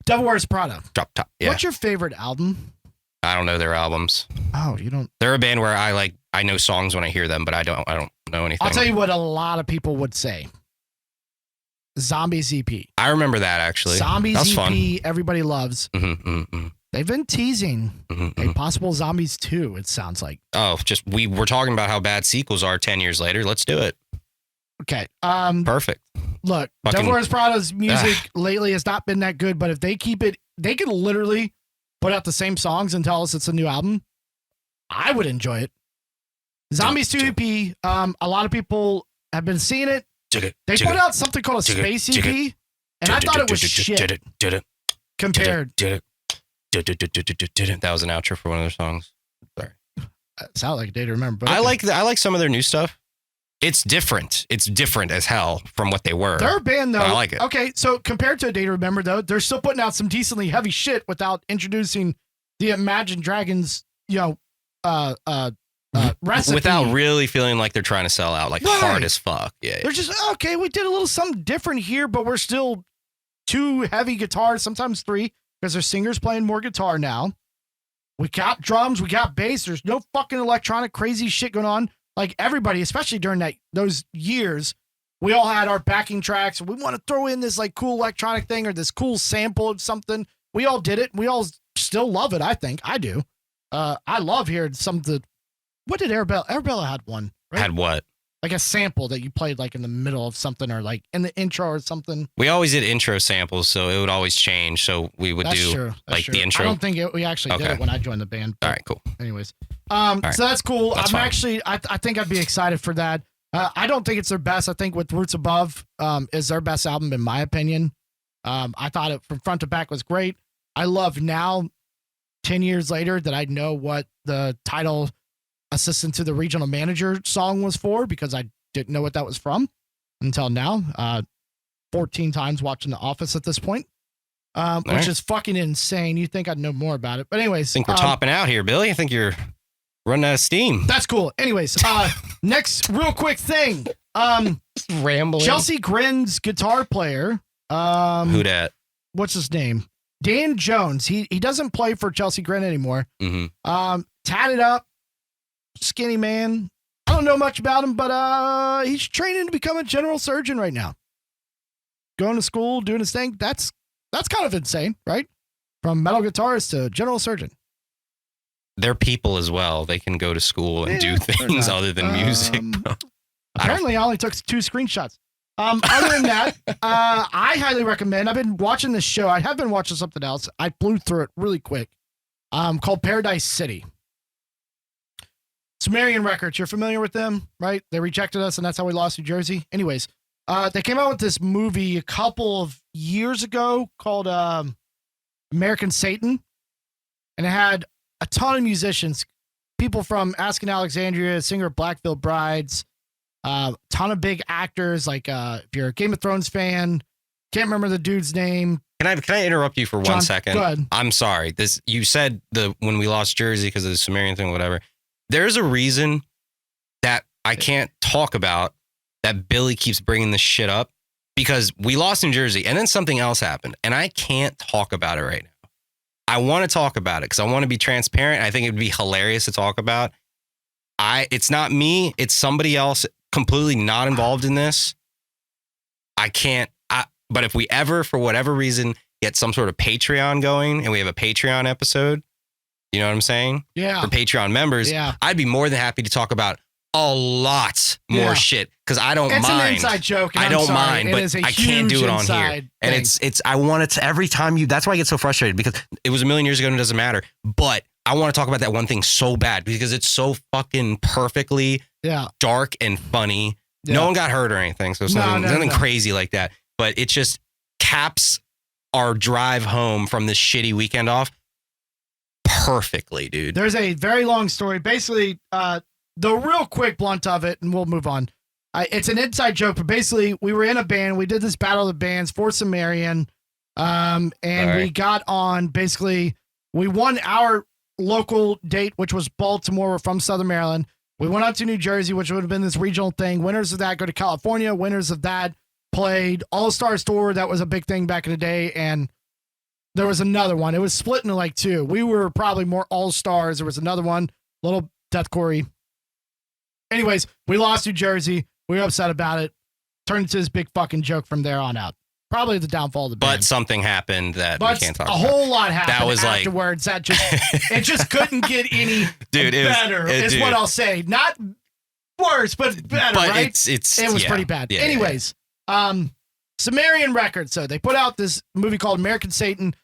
S1: Devil Wears Prada.
S2: Drop top. Yeah.
S1: What's your favorite album?
S2: I don't know their albums.
S1: Oh, you don't.
S2: They're a band where I know songs when I hear them, but I don't know anything.
S1: I'll tell you what a lot of people would say. Zombies EP.
S2: I remember that actually.
S1: Zombies
S2: EP,
S1: fun. Everybody loves.
S2: Mm-hmm.
S1: They've been teasing a possible Zombies 2, it sounds like.
S2: Oh, we're talking about how bad sequels are 10 years later. Let's do it.
S1: Okay.
S2: Perfect.
S1: Look, Devil Wears Prada's music lately has not been that good, but if they keep it, they could literally put out the same songs and tell us it's a new album. I would enjoy it. Zombies 2 EP. A lot of people have been seeing it. They put out something called a Space EP, and I thought it was shit. Compared.
S2: That was an outro for one of their songs. Sorry.
S1: It sounded like a day to remember. But
S2: I like some of their new stuff. It's different. It's different as hell from what they were.
S1: They're a band though.
S2: I like it.
S1: Okay, so compared to a day to remember though, they're still putting out some decently heavy shit without introducing the Imagine Dragons, recipe.
S2: Without really feeling like they're trying to sell out, like hard as fuck. Yeah.
S1: They're just, okay, we did a little something different here, but we're still 2 heavy guitars, sometimes 3, because their singer's playing more guitar now. We got drums, we got bass. There's no fucking electronic crazy shit going on. Like everybody, especially during those years, we all had our backing tracks. We want to throw in this like cool electronic thing or this cool sample of something. We all did it. We all still love it. I think I do. I love hearing some of the. What did Arabella? Arabella had one. Right?
S2: Had what?
S1: Like a sample that you played like in the middle of something or like in the intro or something.
S2: We always did intro samples, so it would always change. So we would do the intro.
S1: I don't think we actually did it when I joined the band.
S2: All right, cool.
S1: Anyways, so that's cool.
S2: That's
S1: I'm actually, I think I'd be excited for that. I don't think it's their best. I think With Roots Above is their best album in my opinion. I thought it from front to back was great. I love now, 10 years later, that I know what the title Assistant to the Regional Manager song was for because I didn't know what that was from until now. 14 times watching The Office at this point, which is fucking insane. You think I'd know more about it. But anyways.
S2: I think we're topping out here, Billy. I think you're running out of steam.
S1: That's cool. Anyways, next real quick thing.
S2: Rambling.
S1: Chelsea Grin's guitar player.
S2: Who dat?
S1: What's his name? Dan Jones. He doesn't play for Chelsea Grin anymore. Tatted up, skinny man. I don't know much about him, but he's training to become a general surgeon right now. Going to school, doing his thing. That's That's kind of insane, right? From metal guitarist to general surgeon.
S2: They're people as well. They can go to school and do things other than music.
S1: Apparently, I only took 2 screenshots. Other than that, I highly recommend. I've been watching this show. I have been watching something else. I blew through it really quick. Called Paradise City. Sumerian Records. You're familiar with them, right? They rejected us, and that's how we lost New Jersey. Anyways, they came out with this movie a couple of years ago called American Satan, and it had a ton of musicians, people from Asking Alexandria, singer of Blackville Brides, ton of big actors. Like if you're a Game of Thrones fan, can't remember the dude's name.
S2: Can I interrupt you for 1 second?
S1: Go ahead.
S2: I'm sorry. You said when we lost Jersey because of the Sumerian thing, whatever. There's a reason that I can't talk about that Billy keeps bringing this shit up, because we lost in Jersey and then something else happened and I can't talk about it right now. I want to talk about it because I want to be transparent. I think it would be hilarious to talk about. It's not me. It's somebody else completely not involved in this. I can't. But if we ever, for whatever reason, get some sort of Patreon going and we have a Patreon episode, you know what I'm saying?
S1: Yeah.
S2: For Patreon members, I'd be more than happy to talk about a lot more shit because I don't mind.
S1: It's an inside joke. And
S2: I don't mind, but I can't do it on here.
S1: Thing.
S2: And it's I want it to every time that's why I get so frustrated, because it was a million years ago and it doesn't matter. But I want to talk about that one thing so bad because it's so fucking perfectly dark and funny. Yeah. No one got hurt or anything. So it's nothing crazy like that. But it just caps our drive home from this shitty weekend off perfectly, dude.
S1: There's a very long story. Basically, the real quick blunt of it, and we'll move on. It's an inside joke, but basically, we were in a band. We did this battle of the bands for Sumerian, and we got on. Basically, we won our local date, which was Baltimore. We're from Southern Maryland. We went out to New Jersey, which would have been this regional thing. Winners of that go to California. Winners of that played All-Stars Tour. That was a big thing back in the day. And there was another one. It was split into like 2. We were probably more All-Stars. There was another one, little deathcore-y. Anyways, we lost New Jersey. We were upset about it. Turned into this big fucking joke from there on out. Probably the downfall of the band.
S2: But something happened that we can't talk about.
S1: A whole lot happened
S2: that was
S1: afterwards. It just couldn't get any better, is what I'll say. Not worse, but better, right? It was pretty bad.
S2: Yeah,
S1: anyways, Sumerian Records. So they put out this movie called American Satan.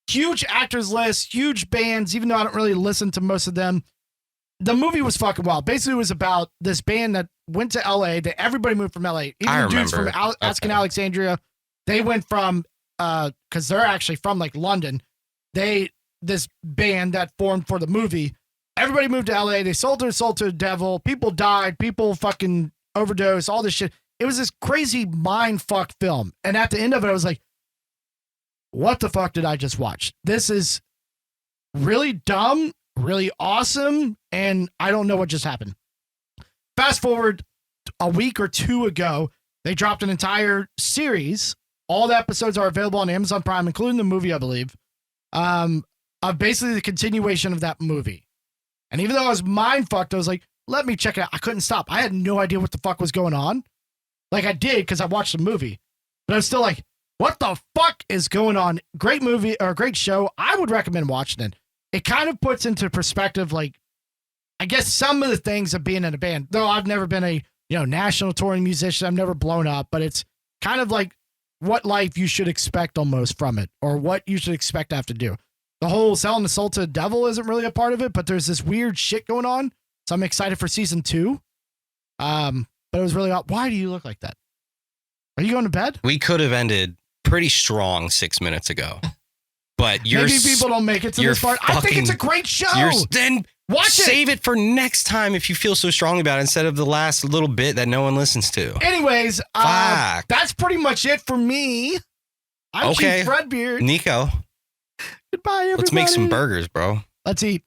S1: Huge actors list, huge bands, even though I don't really listen to most of them. The movie was fucking wild. Basically, it was about this band that went to LA. Everybody moved from LA. Even the dudes from Asking Alexandria, they went from, because they're actually from like London. This band that formed for the movie, everybody moved to LA. They sold their soul to the devil. People died. People fucking overdosed. All this shit. It was this crazy mind fuck film. And at the end of it, I was like, what the fuck did I just watch? This is really dumb, really awesome, and I don't know what just happened. Fast forward a week or 2 ago, they dropped an entire series. All the episodes are available on Amazon Prime, including the movie, I believe, of basically the continuation of that movie. And even though I was mind fucked, I was like, let me check it out. I couldn't stop. I had no idea what the fuck was going on. Like I did because I watched the movie, but I was still like, what the fuck is going on? Great movie or great show. I would recommend watching it. It kind of puts into perspective, like, I guess some of the things of being in a band, though I've never been a, national touring musician. I've never blown up, but it's kind of like what life you should expect almost from it, or what you should expect to have to do. The whole selling the soul to the devil isn't really a part of it, but there's this weird shit going on. So I'm excited for season 2. But it was really odd. Why do you look like that? Are you going to bed?
S2: We could have ended pretty strong 6 minutes ago. But
S1: maybe people don't make it to this part. I think it's a great show.
S2: Then save it for next time if you feel so strongly about it, instead of the last little bit that no one listens to.
S1: Anyways, that's pretty much it for me. I'm Chief Fredbeard.
S2: Niko.
S1: Goodbye, everybody.
S2: Let's make some burgers, bro.
S1: Let's eat.